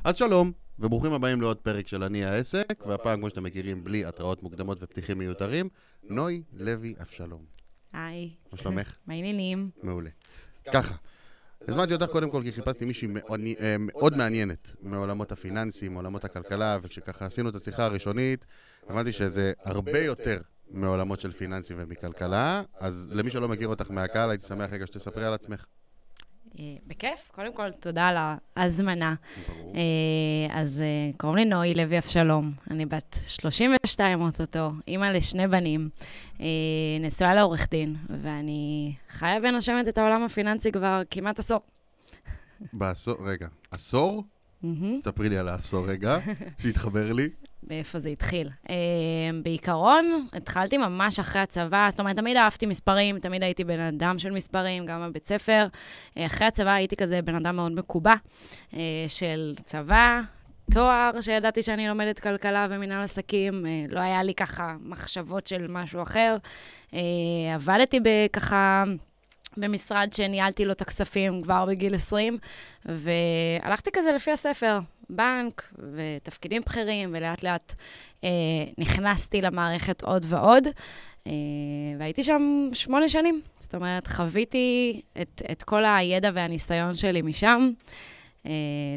אז שלום, וברוכים הבאים לעוד פרק של אני העסק, והפעם, כמו שאתם מכירים, בלי התראות מוקדמות ופתיחים מיותרים, נוי לוי אבשלום. היי. מה שלומך? מה העניינים? מעולה. ככה, הזמנתי אותך קודם כל כי חיפשתי מישהי מאוד מעניינת מעולמות הפיננסים, מעולמות הכלכלה, וכשככה עשינו את השיחה הראשונית, הבנתי שזה הרבה יותר מעולמות של פיננסים ומכלכלה, אז למי שלא מכיר אותך מהקהל, הייתי שמח רגע שתספרי על עצמך. בכיף. קודם כל, תודה על ההזמנה. אז קוראים לי נוי לוי אבשלום. אני בת 32 אותו, אימא לשני בנים, נשואה לעורך דין, ואני חיה ונושמת את העולם הפיננסי כבר כמעט עשור. בעשור, רגע, עשור? ספרי לי על העשור רגע, שיתחבר לי. באיפה זה התחיל. בעיקרון, התחלתי ממש אחרי הצבא, זאת אומרת, תמיד אהבתי מספרים, תמיד הייתי בן אדם של מספרים, גם בבית ספר. אחרי הצבא הייתי כזה בן אדם מאוד מקובע, של צבא, תואר, שידעתי שאני לומדת כלכלה ומנהל עסקים, לא היה לי ככה מחשבות של משהו אחר. עבדתי ככה במשרד שניהלתי לו את הכספים כבר בגיל 20, והלכתי כזה לפי הספר, בנק ותפקידים בכירים, ולאט לאט נכנסתי למערכת עוד ועוד, והייתי שם 8 שנים. זאת אומרת, חוויתי את כל הידע והניסיון שלי משם.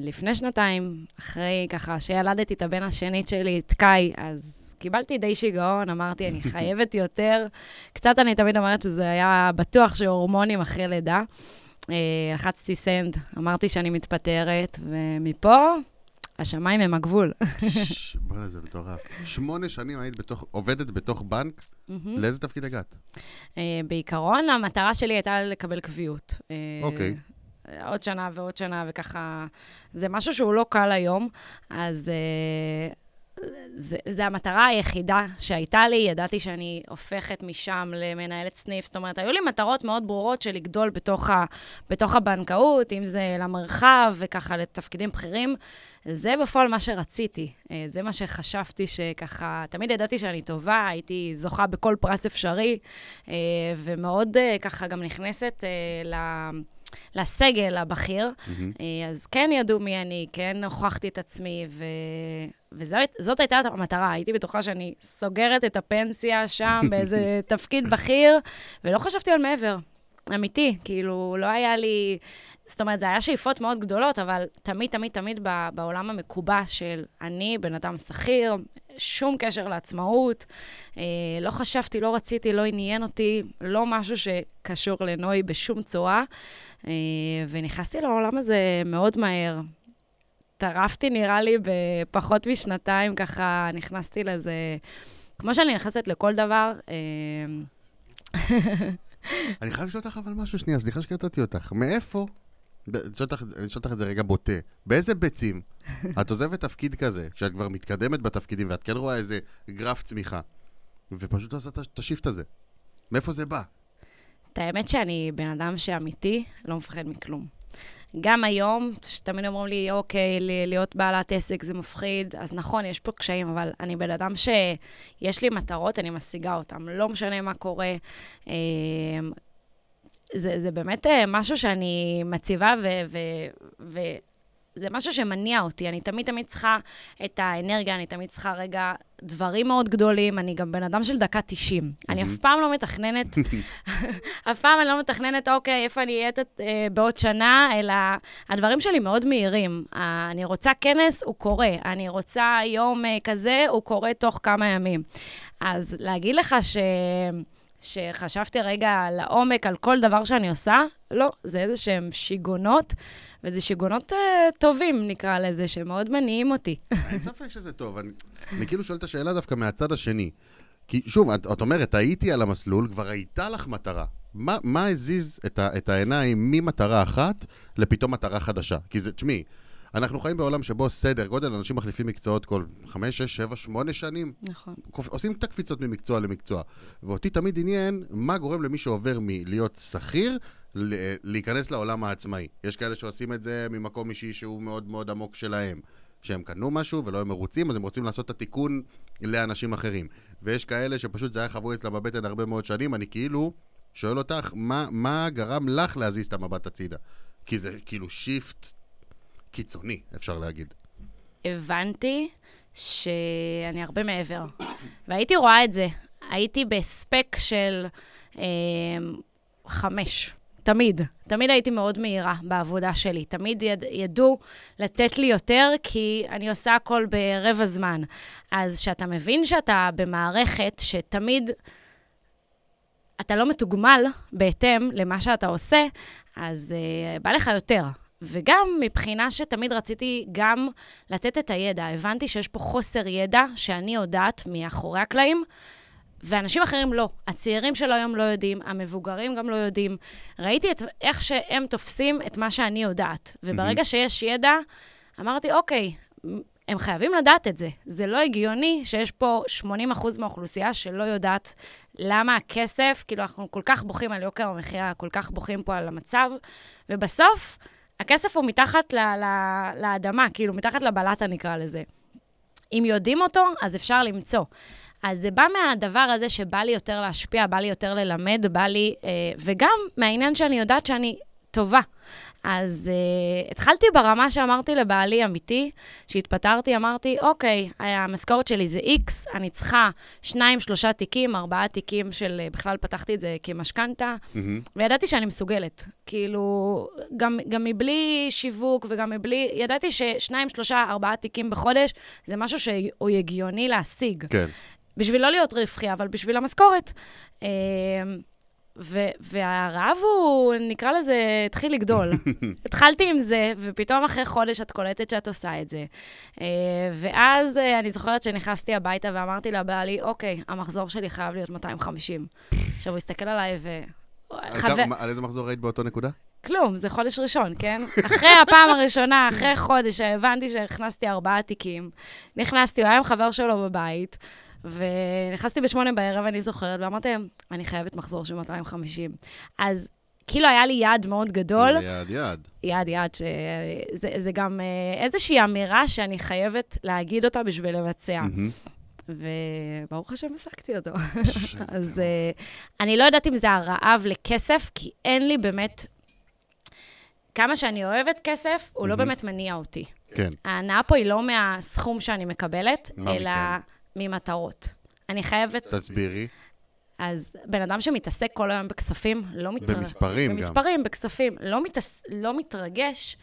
לפני 2 אחרי ככה שילדתי את הבן השנית שלי, את קאי, אז קיבלתי די שיגעון, אמרתי, אני חייבת יותר. קצת אני תמיד אומרת שזה היה בטוח שהורמונים אחרי לידה. לחצתי סנד, אמרתי שאני מתפטרת, ומפה השמיים הם הגבול. בוא'נה, זה מטורף. 8 שנים היית עובדת בתוך בנק, לאיזה תפקיד הגעת? בעיקרון, המטרה שלי הייתה לקבל קביעות. אוקיי. עוד שנה ועוד שנה, וככה, זה משהו שהוא לא קל היום, אז זה המטרה היחידה שהייתה לי, ידעתי שאני הופכת משם למנהלת סניף, זאת אומרת, היו לי מטרות מאוד ברורות של לגדול בתוך הבנקאות, אם זה למרחב וככה לתפקידים בכירים, זה בפועל מה שרציתי, זה מה שחשבתי שככה, תמיד ידעתי שאני טובה, הייתי זוכה בכל פרס אפשרי, ומאוד ככה גם נכנסת לסגל הבכיר, אז כן ידעו מי אני, כן הוכחתי את עצמי, וזאת הייתה המטרה, הייתי בטוחה שאני סוגרת את הפנסיה שם באיזה תפקיד בכיר, ולא חשבתי על מעבר, אמיתי, כאילו לא היה לי, זאת אומרת, זה היה שאיפות מאוד גדולות, אבל תמיד בעולם המקובע של אני, בן אדם שכיר, שום קשר לעצמאות, לא חשבתי, לא רציתי, לא עניין אותי, לא משהו שקשור לנוי בשום צורה, ונכנסתי לעולם הזה מאוד מהר. טרפתי נראה לי בפחות מ2, ככה נכנסתי לזה, כמו שאני נכנסת לכל דבר. אני חייב לשאול אותך אבל משהו שנייה, סליחה שקטעתי אותך. מאיפה? אני אשאל אותך את זה רגע בוטה. באיזה ביצים את עוזבת תפקיד כזה, כשאת כבר מתקדמת בתפקידים, ואת כן רואה איזה גרף צמיחה, ופשוט עושה את השיפט הזה? מאיפה זה בא? את האמת שאני בן אדם שאמיתי, לא מפחד מכלום. גם היום, שתמיד אומרים לי, אוקיי, להיות בעלת עסק זה מפחיד, אז נכון, יש פה קשיים, אבל אני בן אדם שיש לי מטרות, אני משיגה אותם, לא משנה מה קורה. זה באמת משהו שאני מציבה, וזה משהו שמניע אותי. אני תמיד צריכה את האנרגיה, אני תמיד צריכה רגע דברים מאוד גדולים. אני גם בן אדם של דקה 90. אני אף פעם לא מתכננת, אני לא מתכננת, אוקיי, איפה אני אהיה בעוד שנה, אלא הדברים שלי מאוד מהירים. אני רוצה כנס, הוא קורה. אני רוצה יום כזה, הוא קורה תוך כמה ימים. אז להגיד לך שחשבתי רגע לעומק על כל דבר שאני עושה, לא, זה איזה שהם שיגונות, וזה שיגונות טובים, נקרא לזה, שמאוד מניעים אותי. אין ספק שזה טוב. אני כאילו שואל את השאלה דווקא מהצד השני. כי שוב, את אומרת, הייתי על המסלול, כבר הייתה לך מטרה. מה הזיז את העיניים ממטרה אחת לפתאום מטרה חדשה? כי זה, תשמעי, אנחנו חיים בעולם שבו סדר גודל, אנשים מחליפים מקצועות כל 5, 6, 7, 8 שנים. נכון. עושים את הקפיצות ממקצוע למקצוע. ואותי תמיד עניין מה גורם למי שעובר מלהיות שכיר, להיכנס לעולם העצמאי. יש כאלה שעושים את זה ממקום אישי שהוא מאוד מאוד עמוק שלהם. שהם קנו משהו ולא הם מרוצים, אז הם רוצים לעשות את התיקון לאנשים אחרים. ויש כאלה שפשוט זה היה חבוי אצלה בבטן הרבה מאוד שנים, אני כאילו שואל אותך, מה גרם לך להזיז את המבט הצידה? כי זה כאילו שיפט קיצוני, אפשר להגיד. הבנתי שאני הרבה מעבר. והייתי רואה את זה. הייתי בספק של 5. תמיד. תמיד הייתי מאוד מהירה בעבודה שלי. תמיד ידעו לתת לי יותר, כי אני עושה הכל ברבע זמן. אז שאתה מבין שאתה במערכת שתמיד אתה לא מתוגמל בהתאם למה שאתה עושה, אז בא לך יותר. וגם מבחינה שתמיד רציתי גם לתת את הידע. הבנתי שיש פה חוסר ידע שאני יודעת מאחורי הקלעים, ואנשים אחרים לא. הצעירים של היום לא יודעים, המבוגרים גם לא יודעים. ראיתי איך שהם תופסים את מה שאני יודעת. וברגע שיש ידע, אמרתי, אוקיי, הם חייבים לדעת את זה. זה לא הגיוני שיש פה 80% מהאוכלוסייה שלא יודעת למה הכסף, כאילו אנחנו כל כך בוכים על יוקר המחיה, כל כך בוכים פה על המצב, ובסוף הכסף הוא מתחת לאדמה, כאילו מתחת לבלטה נקרא לזה. אם יודעים אותו, אז אפשר למצוא. אז זה בא מהדבר הזה שבא לי יותר להשפיע, בא לי יותר ללמד, בא לי, וגם מהעניין שאני יודעת שאני טובה. אז התחלתי ברמה שאמרתי לבעלי אמיתי, שהתפטרתי, אמרתי, אוקיי, המשכורת שלי זה X, אני צריכה 2-3 תיקים, 4 תיקים של, בכלל פתחתי את זה כמשכנתה, וידעתי שאני מסוגלת. כאילו, גם מבלי שיווק וגם מבלי, ידעתי ש2-3-4 תיקים בחודש, זה משהו שהוא הגיוני להשיג. כן. בשביל לא להיות רווחי, אבל בשביל המשכורת. והרעב הוא, נקרא לזה, התחיל לגדול. התחלתי עם זה, ופתאום אחרי חודש את קולטת שאת עושה את זה. ואז אני זוכרת שנכנסתי הביתה ואמרתי לבעלי, אוקיי, המחזור שלי חייב להיות 250. עכשיו הוא הסתכל עליי על איזה מחזור ראית באותו נקודה? כלום, זה חודש ראשון, כן? אחרי הפעם הראשונה, אחרי חודש, הבנתי שהכנסתי 4 תיקים. נכנסתי, הוא היה עם חבר שלו בבית, ונכנסתי ב8 בערב, אני זוכרת, ואמרתי, אני חייבת מחזור של 250. אז כאילו היה לי יעד מאוד גדול. יעד, שזה גם איזושהי אמירה שאני חייבת להגיד אותה בשביל לבצע. וברוך השם השגתי אותו. אז אני לא יודעת אם זה הרעב לכסף, כי אין לי באמת, כמה שאני אוהבת כסף, הוא לא באמת מניע אותי. כן. ההנאה פה היא לא מהסכום שאני מקבלת, אלא ממטרות. אני חייבת... תסבירי. אז בן אדם שמתעסק כל היום בכספים, לא מתרגש... במספרים גם. במספרים, בכספים, לא מתרגש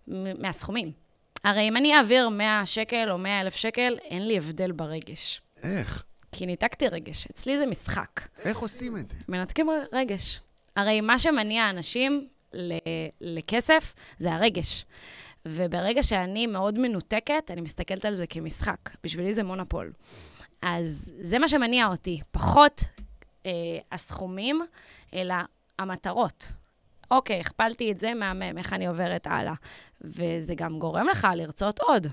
מהסכומים. הרי אם אני אעביר 100 שקל או 100,000 שקל, אין לי הבדל ברגש. איך? כי ניתקתי רגש. אצלי זה משחק. איך עושים את זה? מנתקים רגש. הרי מה שמניע אנשים לכסף, זה הרגש. וברגע שאני מאוד מנותקת, אני מסתכלת על זה כמשחק. בשבילי זה מונופול. אז זה מה שמניע אותי. פחות הסכומים, אלא המטרות. אוקיי, הכפלתי את זה מהמם, איך אני עוברת הלאה. וזה גם גורם לך לרצות עוד.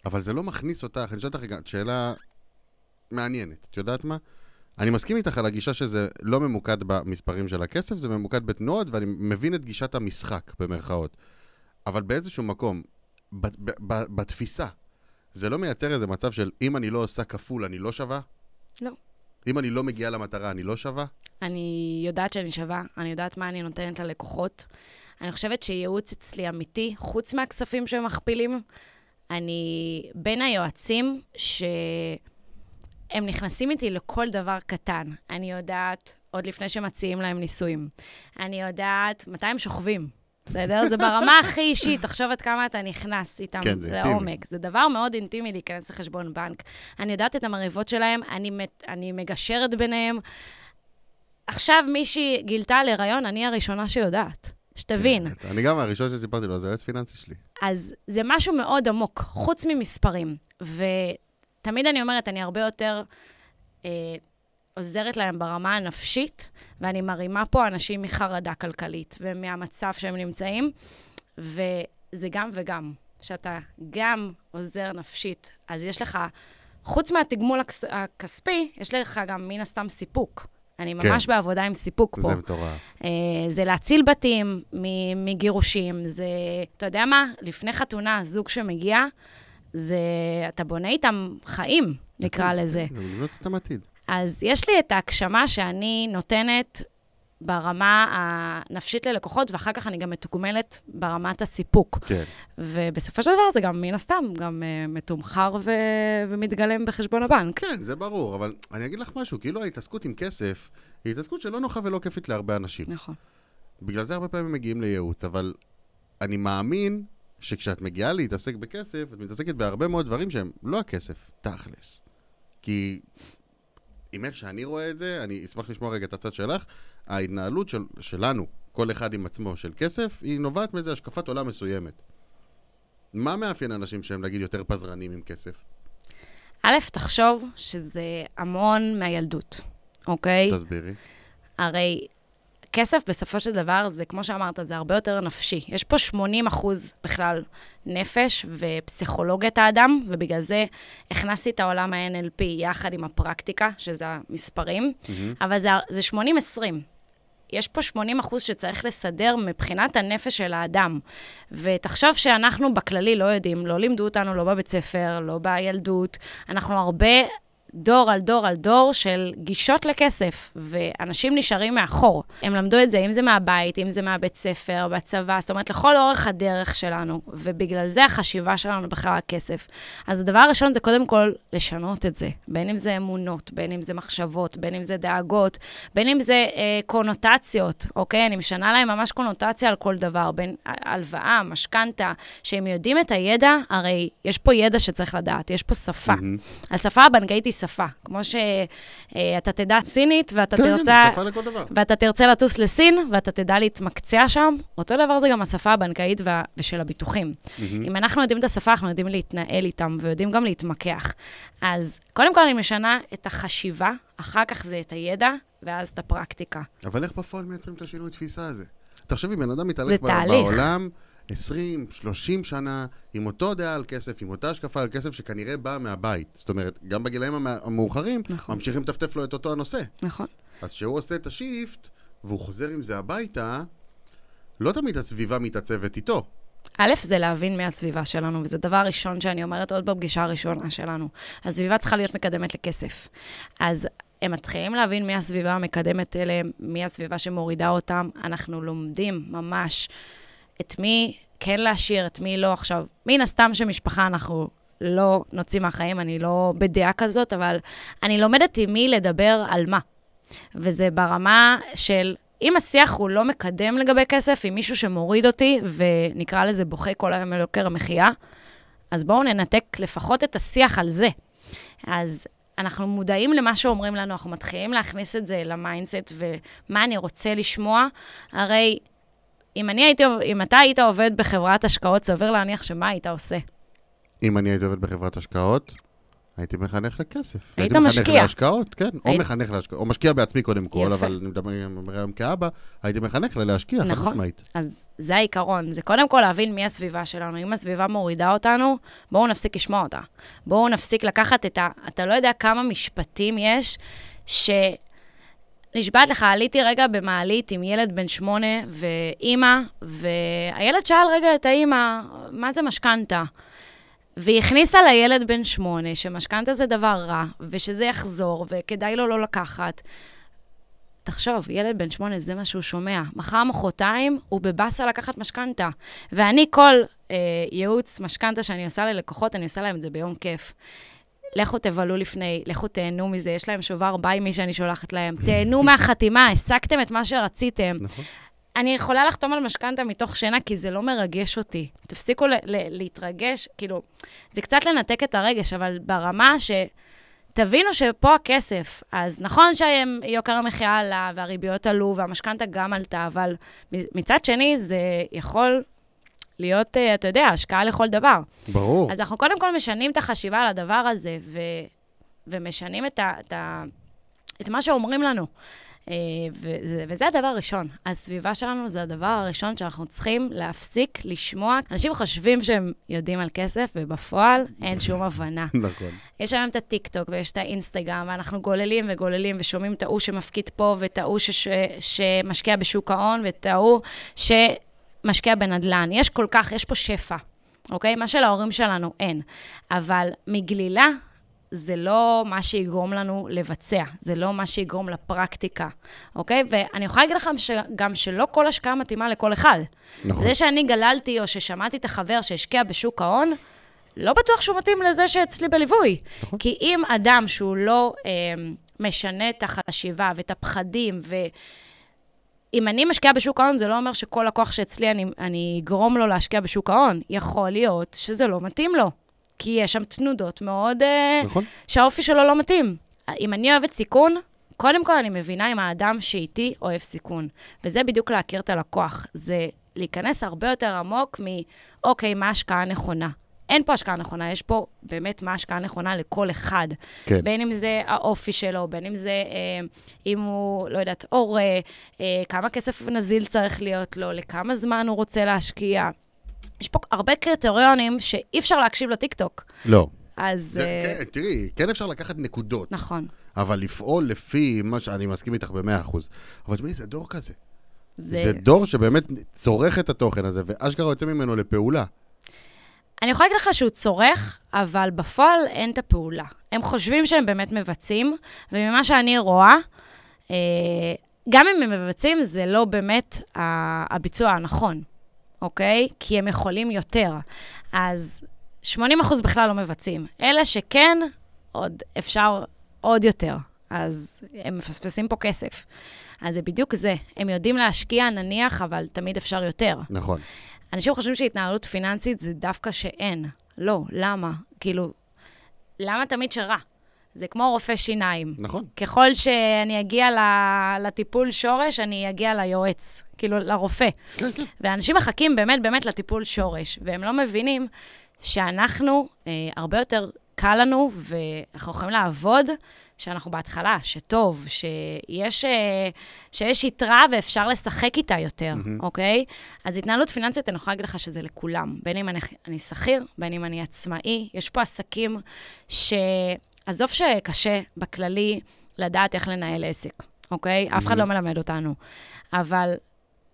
אבל זה לא מכניס אותך, אני שואלת לך רגע, שאלה מעניינת. את יודעת מה? אני מסכים איתך על הגישה שזה לא ממוקד במספרים של הכסף, זה ממוקד בתנועות, ואני מבין את גישת המשחק, במרכאות. אבל באיזשהו מקום, בתפיסה, זה לא מייצר איזה מצב של אם אני לא עושה כפול, אני לא שווה? לא. אם אני לא מגיעה למטרה, אני לא שווה? אני יודעת שאני שווה, אני יודעת מה אני נותנת ללקוחות. אני חושבת שייעוץ אצלי אמיתי, חוץ מהכספים שמכפילים, אני בין היועצים שהם נכנסים איתי לכל דבר קטן. אני יודעת, עוד לפני שמציעים להם ניסויים, אני יודעת מתי הם שוכבים. בסדר? זה ברמה הכי אישית, תחשוב עד כמה אתה נכנס איתם כן, זה לעומק. אינטימי. זה דבר מאוד אינטימי להיכנס לחשבון בנק. אני יודעת את המריבות שלהם, אני מגשרת ביניהם. עכשיו מישהי גילתה להיריון, אני הראשונה שיודעת. שתבין. כן, אני גם הראשון שסיפרתי לו, זה יועץ פיננסי שלי. אז זה משהו מאוד עמוק, חוץ ממספרים. ותמיד אני אומרת, אני הרבה יותר עוזרת להם ברמה הנפשית, ואני מרימה פה אנשים מחרדה כלכלית, ומהמצב שהם נמצאים, וזה גם וגם. שאתה גם עוזר נפשית, אז יש לך, חוץ מהתגמול הכספי, יש לך גם מן הסתם סיפוק. אני ממש כן. בעבודה עם סיפוק פה. זה מטורף. זה להציל בתים מגירושים, זה, אתה יודע מה? לפני חתונה, זוג שמגיע, זה, אתה בונה איתם חיים, נקרא לזה. זה לבנות את המתיד. אז יש לי את ההגשמה שאני נותנת ברמה הנפשית ללקוחות, ואחר כך אני גם מתוגמלת ברמת הסיפוק. כן. ובסופו של דבר זה גם מן הסתם, גם מתומחר ומתגלם בחשבון הבנק. כן, זה ברור, אבל אני אגיד לך משהו, כאילו ההתעסקות עם כסף, היא התעסקות שלא נוחה ולא כיפית להרבה אנשים. נכון. בגלל זה הרבה פעמים מגיעים לייעוץ, אבל אני מאמין שכשאת מגיעה להתעסק בכסף, את מתעסקת בהרבה מאוד דברים שהם לא הכסף, תכלס. כי עם איך שאני רואה את זה, אני אשמח לשמוע רגע את הצד שלך, ההתנהלות שלנו, כל אחד עם עצמו של כסף, היא נובעת מאיזו השקפת עולם מסוימת. מה מאפיין אנשים שהם, נגיד, יותר פזרנים עם כסף? א', תחשוב שזה המון מהילדות, אוקיי? תסבירי. הרי כסף בסופו של דבר, זה כמו שאמרת, זה הרבה יותר נפשי. יש פה 80% בכלל נפש ופסיכולוגיית האדם, ובגלל זה הכנסתי את העולם ה-NLP יחד עם הפרקטיקה, שזה המספרים, אבל זה 80-20. יש פה 80% שצריך לסדר מבחינת הנפש של האדם. ותחשוב שאנחנו בכללי לא יודעים, לא לימדו אותנו, לא בבית ספר, לא בילדות. אנחנו הרבה דור על דור על דור של גישות לכסף, ואנשים נשארים מאחור. הם למדו את זה, אם זה מהבית, אם זה מהבית ספר, בצבא, זאת אומרת, לכל אורך הדרך שלנו, ובגלל זה החשיבה שלנו בכלל הכסף. אז הדבר הראשון זה קודם כל לשנות את זה, בין אם זה אמונות, בין אם זה מחשבות, בין אם זה דאגות, בין אם זה קונוטציות, אוקיי? אני משנה להם ממש קונוטציה על כל דבר, בין הלוואה, משכנתה, שהם יודעים את הידע, הרי יש פה ידע שצריך לדעת, יש פה שפה. השפה הבנקאית היא שפה, כמו שאתה תדע סינית, ואתה תרצה לטוס לסין, ואתה תדע להתמקצע שם, אותו דבר זה גם השפה הבנקאית ושל הביטוחים. אם אנחנו יודעים את השפה, אנחנו יודעים להתנהל איתם, ויודעים גם להתמקח. אז קודם כל אני משנה את החשיבה, אחר כך זה את הידע, ואז את הפרקטיקה. אבל איך בפועל מייצרים את השינוי תפיסה הזה? תחשבי, בן אדם מתהלך בעולם 20, 30 שנה, עם אותו דעה על כסף, עם אותה השקפה על כסף שכנראה באה מהבית. זאת אומרת, גם בגילאים המאוחרים, ממשיכים לטפטף לו את אותו הנושא. נכון. אז כשהוא עושה את השיפט, והוא חוזר עם זה הביתה, לא תמיד הסביבה מתעצבת איתו. א', זה להבין מהסביבה שלנו, וזה דבר ראשון שאני אומרת עוד בפגישה הראשונה שלנו. הסביבה צריכה להיות מקדמת לכסף. אז הם מתחילים להבין מי הסביבה המקדמת אליהם, מי הסביבה שמורידה אותם. אנחנו לומדים ממש את מי כן להשאיר, את מי לא. עכשיו, מן הסתם שמשפחה אנחנו לא נוצאים מהחיים, אני לא בדעה כזאת, אבל אני לומדת עם מי לדבר על מה. וזה ברמה של, אם השיח הוא לא מקדם לגבי כסף, עם מישהו שמוריד אותי, ונקרא לזה בוכה כל היום על יוקר המחיה, אז בואו ננתק לפחות את השיח על זה. אז אנחנו מודעים למה שאומרים לנו, אנחנו מתחילים להכניס את זה למיינדסט, ומה אני רוצה לשמוע. הרי אם אתה היית עובד בחברת השקעות, סביר להניח שמה היית עושה? אם אני הייתי עובד בחברת השקעות, הייתי מחנך לכסף. היית משקיע. משקיע. הייתי מחנך להשקעות, כן. או מחנך להשקעות, או משקיע בעצמי קודם כל, אבל אני מדבר היום כאבא, הייתי מחנך להשקיע, חד משמעית. אז זה העיקרון. זה קודם כל להבין מי הסביבה שלנו. אם הסביבה מורידה אותנו, בואו נפסיק לשמוע אותה. בואו נפסיק לקחת אתה לא יודע כמה משפטים יש, נשבעת לך, עליתי רגע במעלית עם ילד בן 8 ואימא, והילד שאל רגע את האימא, מה זה משכנתה? והיא הכניסה לילד בן 8, שמשכנתה זה דבר רע, ושזה יחזור, וכדאי לו לא לקחת. תחשוב, ילד בן 8 זה מה שהוא שומע. מחר מחרתיים הוא בבאסה לקחת משכנתה. ואני כל ייעוץ משכנתה שאני עושה ללקוחות, אני עושה להם את זה ביום כיף. לכו תבלו לפני, לכו תהנו מזה, יש להם שובר ביי מי שאני שולחת להם. תהנו מהחתימה, הסקתם את מה שרציתם. נכון. אני יכולה לחתום על משכנתה מתוך שינה, כי זה לא מרגש אותי. תפסיקו להתרגש, כאילו, זה קצת לנתק את הרגש, אבל ברמה שתבינו שפה הכסף, אז נכון שיוקר המחיה עלה, והריביות עלו, והמשכנתה גם עלתה, אבל מצד שני זה יכול להיות, אתה יודע, השקעה לכל דבר. ברור. אז אנחנו קודם כל משנים את החשיבה על הדבר הזה, ומשנים את מה שאומרים לנו. וזה הדבר הראשון. הסביבה שלנו זה הדבר הראשון שאנחנו צריכים להפסיק לשמוע. אנשים חושבים שהם יודעים על כסף, ובפועל אין שום הבנה. נכון. יש היום את הטיק-טוק ויש את האינסטגרם, ואנחנו גוללים וגוללים ושומעים את ההוא שמפקיד פה, ואת ההוא שמשקיע בשוק ההון, ואת ההוא משקיע בנדלן. יש פה שפע, אוקיי? מה שלהורים שלנו אין. אבל מגלילה, זה לא מה שיגרום לנו לבצע, זה לא מה שיגרום לפרקטיקה, אוקיי? ואני יכולה להגיד לכם גם שלא כל השקעה מתאימה לכל אחד. נכון. זה שאני גללתי או ששמעתי את החבר שהשקיע בשוק ההון, לא בטוח שהוא מתאים לזה שאצלי בליווי. נכון. כי אם אדם שהוא לא משנה את החשיבה ואת הפחדים, ואם אני משקיעה בשוק ההון, זה לא אומר שכל הכוח שאצלי אני אגרום לו להשקיע בשוק ההון. יכול להיות שזה לא מתאים לו. כי יש שם תנודות מאוד, נכון. שהאופי שלו לא מתאים. אם אני אוהבת סיכון, קודם כל אני מבינה אם האדם שאיתי אוהב סיכון. וזה בדיוק להכיר את הלקוח. זה להיכנס הרבה יותר עמוק אוקיי, מה ההשקעה הנכונה? אין פה השקעה נכונה, יש פה באמת מה ההשקעה הנכונה לכל אחד. כן. בין אם זה האופי שלו, בין אם זה, אם הוא, לא יודעת, הורה, כמה כסף נזיל צריך להיות לו, לכמה זמן הוא רוצה להשקיע. יש פה הרבה קריטריונים שאי אפשר להקשיב לטיקטוק. לא. אז... תראי, כן אפשר לקחת נקודות. נכון. אבל לפעול לפי מה שאני מסכים איתך ב100%. אבל תשמעי, זה דור כזה. זה דור שבאמת צורך את התוכן הזה, ואשכרה יוצא ממנו לפעולה. אני יכולה להגיד לך שהוא צורך, אבל בפועל אין את הפעולה. הם חושבים שהם באמת מבצעים, וממה שאני רואה, גם אם הם מבצעים, זה לא באמת הביצוע הנכון. אוקיי? כי הם יכולים יותר. אז 80% בכלל לא מבצעים. אלה שכן, עוד אפשר עוד יותר. אז הם מפספסים פה כסף. אז זה בדיוק זה. הם יודעים להשקיע, נניח, אבל תמיד אפשר יותר. נכון. אנשים חושבים שהתנהלות פיננסית זה דווקא שאין. לא, למה? כאילו, למה תמיד שרע? זה כמו רופא שיניים. נכון. ככל שאני אגיע לטיפול שורש, אני אגיע ליועץ, כאילו לרופא. כן, כן. ואנשים מחכים באמת באמת לטיפול שורש, והם לא מבינים שאנחנו, הרבה יותר קל לנו, ואנחנו יכולים לעבוד, שאנחנו בהתחלה, שטוב, שיש יתרה ואפשר לשחק איתה יותר, אוקיי? אז התנהלות פיננסית, אני יכולה להגיד לך שזה לכולם. בין אם אני שכיר, בין אם אני עצמאי, יש פה עסקים עזוב שקשה בכללי לדעת איך לנהל עסק, אוקיי? אף אחד לא מלמד אותנו. אבל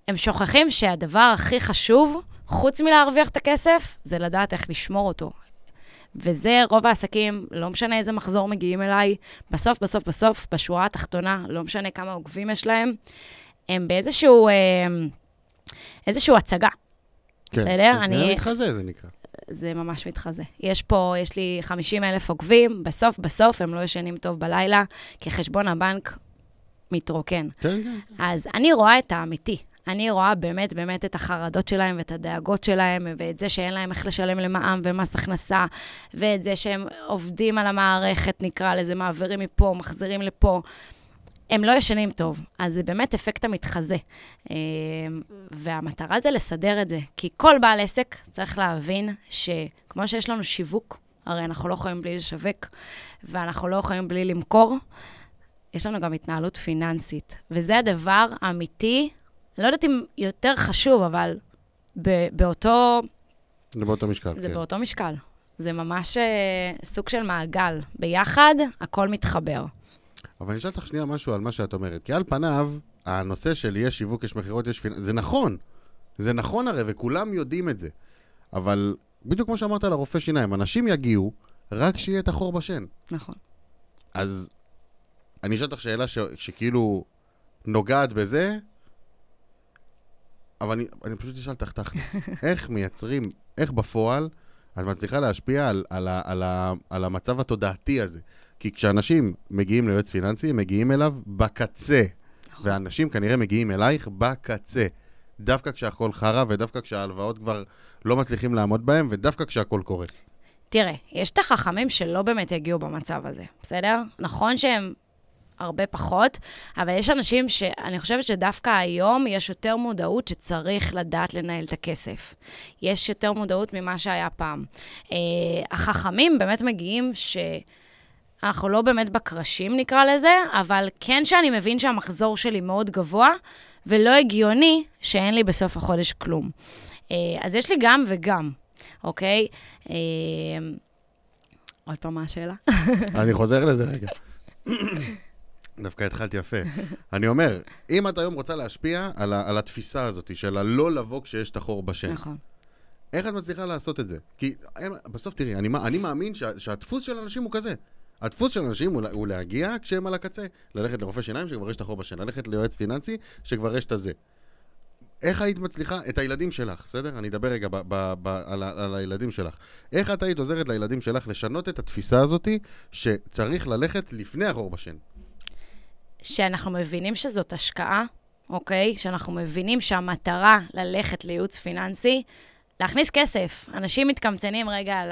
הם שוכחים שהדבר הכי חשוב, חוץ מלהרוויח את הכסף, זה לדעת איך לשמור אותו. וזה רוב העסקים, לא משנה איזה מחזור מגיעים אליי, בסוף, בשורה התחתונה, לא משנה כמה עוקבים יש להם, הם באיזשהו הצגה. כן, בסדר? זה מתחזה, זה נקרא. זה ממש מתחזה. יש לי 50,000 עוקבים, בסוף הם לא ישנים טוב בלילה, כי חשבון הבנק מתרוקן. כן, כן. אז אני רואה את האמיתי. אני רואה באמת, באמת את החרדות שלהם ואת הדאגות שלהם, ואת זה שאין להם איך לשלם למע"מ ומס הכנסה, ואת זה שהם עובדים על המערכת, נקרא לזה, מעבירים מפה, מחזירים לפה. הם לא ישנים טוב, אז זה באמת אפקט המתחזה. והמטרה זה לסדר את זה, כי כל בעל עסק צריך להבין שכמו שיש לנו שיווק, הרי אנחנו לא יכולים בלי לשווק, ואנחנו לא יכולים בלי למכור, יש לנו גם התנהלות פיננסית. וזה הדבר האמיתי, אני לא יודעת אם יותר חשוב, אבל באותו... זה באותו משקל, זה באותו משקל. זה ממש סוג של מעגל. ביחד, הכל מתחבר. אבל אני אשאל אותך שנייה משהו על מה שאת אומרת. כי על פניו, הנושא של יש שיווק, יש מחירות, יש פיננסים, זה נכון. זה נכון הרי, וכולם יודעים את זה. אבל בדיוק כמו שאמרת על הרופא שיניים, אנשים יגיעו רק שיהיה את החור בשן. נכון. אז אני אשאל אותך שאלה שכאילו נוגעת בזה, אבל אני פשוט אשאל אותך תכלס. איך מייצרים, איך בפועל את מצליחה להשפיע על המצב התודעתי הזה? כי כשאנשים מגיעים ליועץ פיננסי, הם מגיעים אליו בקצה. נכון. ואנשים כנראה מגיעים אלייך בקצה. דווקא כשהכל חרה, ודווקא כשההלוואות כבר לא מצליחים לעמוד בהם, ודווקא כשהכל קורס. תראה, יש את החכמים שלא באמת יגיעו במצב הזה, בסדר? נכון שהם הרבה פחות, אבל יש אנשים שאני חושבת שדווקא היום יש יותר מודעות שצריך לדעת לנהל את הכסף. יש יותר מודעות ממה שהיה פעם. החכמים באמת מגיעים אנחנו לא באמת בקרשים נקרא לזה, אבל כן שאני מבין שהמחזור שלי מאוד גבוה, ולא הגיוני שאין לי בסוף החודש כלום. אז יש לי גם וגם, אוקיי? עוד פעם מה השאלה? אני חוזר לזה רגע. דווקא התחלתי יפה. אני אומר, אם את היום רוצה להשפיע על התפיסה הזאת של הלא לבוא כשיש את החור בשן. נכון. איך את מצליחה לעשות את זה? כי בסוף תראי, אני מאמין שהדפוס של אנשים הוא כזה. הדפוס של אנשים הוא להגיע כשהם על הקצה, ללכת לרופא שיניים שכבר יש את החור בשן, ללכת ליועץ פיננסי שכבר יש את הזה. איך היית מצליחה את הילדים שלך, בסדר? אני אדבר רגע על הילדים שלך. איך את היית עוזרת לילדים שלך לשנות את התפיסה הזאת שצריך ללכת לפני החור בשן? שאנחנו מבינים שזאת השקעה, אוקיי? שאנחנו מבינים שהמטרה ללכת לייעוץ פיננסי, להכניס כסף. אנשים מתקמצנים רגע על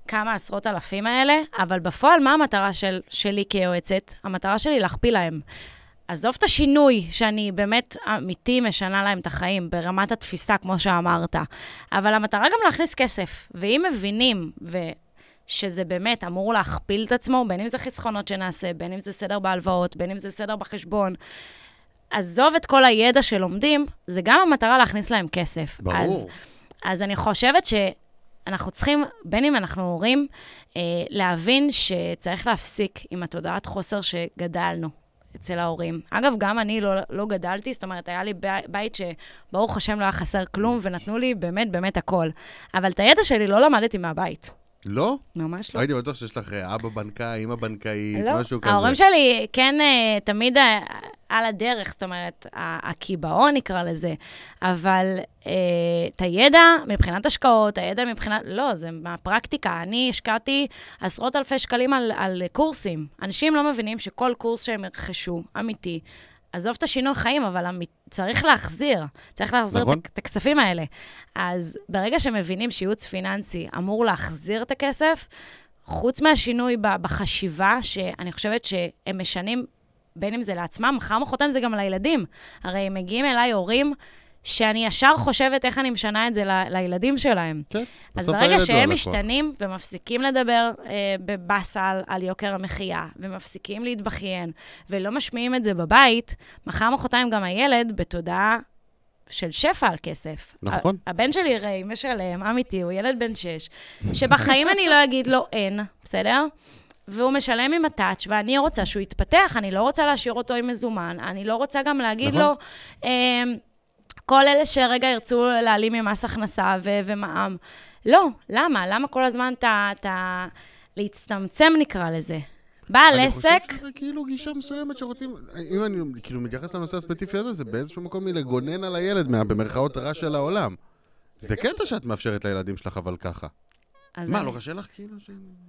כמה עשרות אלפים האלה, אבל בפועל מה המטרה שלי כיועצת? המטרה שלי להכפיל להם. עזוב את השינוי שאני באמת אמיתי משנה להם את החיים, ברמת התפיסה, כמו שאמרת. אבל המטרה גם להכניס כסף. ואם מבינים שזה באמת אמור להכפיל את עצמו, בין אם זה חסכונות שנעשה, בין אם זה סדר בהלוואות, בין אם זה סדר בחשבון, עזוב את כל הידע שלומדים, זה גם המטרה להכניס להם כסף. ברור. אז אני חושבת שאנחנו צריכים, בין אם אנחנו הורים, להבין שצריך להפסיק עם התודעת חוסר שגדלנו אצל ההורים. אגב, גם אני לא גדלתי, זאת אומרת, היה לי בית שברוך השם לא היה חסר כלום, ונתנו לי באמת באמת הכל. אבל את הידע שלי לא למדתי מהבית. לא? ממש לא. הייתי בטוח שיש לך אבא בנקאי, אמא בנקאית, לא. משהו כזה. ההורים שלי כן תמיד על הדרך, זאת אומרת, הקיבעון נקרא לזה, אבל את הידע מבחינת השקעות, הידע מבחינת, לא, זה מהפרקטיקה. אני השקעתי עשרות אלפי שקלים על קורסים. אנשים לא מבינים שכל קורס שהם ירכשו, אמיתי, עזוב את השינוי חיים, אבל צריך להחזיר נכון. את הכספים האלה. אז ברגע שמבינים שייעוץ פיננסי אמור להחזיר את הכסף, חוץ מהשינוי בחשיבה, שאני חושבת שהם משנים, בין אם זה לעצמם, מחר מחרתיים זה גם לילדים. הרי מגיעים אליי הורים, שאני ישר חושבת איך אני משנה את זה לילדים שלהם. כן, אז ברגע שהם משתנים ומפסיקים לדבר בבסל על יוקר המחיה, ומפסיקים להתבכיין, ולא משמיעים את זה בבית, מחר מחרתיים גם הילד בתודעה של שפע על כסף. נכון. הבן שלי ריי משלם, אמיתי, הוא ילד בן 6, שבחיים אני לא אגיד לו אין, בסדר? והוא משלם עם הטאץ', ואני רוצה שהוא יתפתח, אני לא רוצה להשאיר אותו עם מזומן, אני לא רוצה גם להגיד לו, כל אלה שרגע ירצו להעלים ממס הכנסה ומע"מ. לא, למה? למה כל הזמן להצטמצם נקרא לזה? בעל עסק... אני חושב שזה כאילו גישה מסוימת שרוצים... אם אני כאילו מתייחס לנושא הספציפי הזה, זה באיזשהו מקום מלגונן על הילד במרכאות הרע של העולם. זה קטע שאת מאפשרת לילדים שלך, אבל ככה. מה, לא קשה לך כאילו?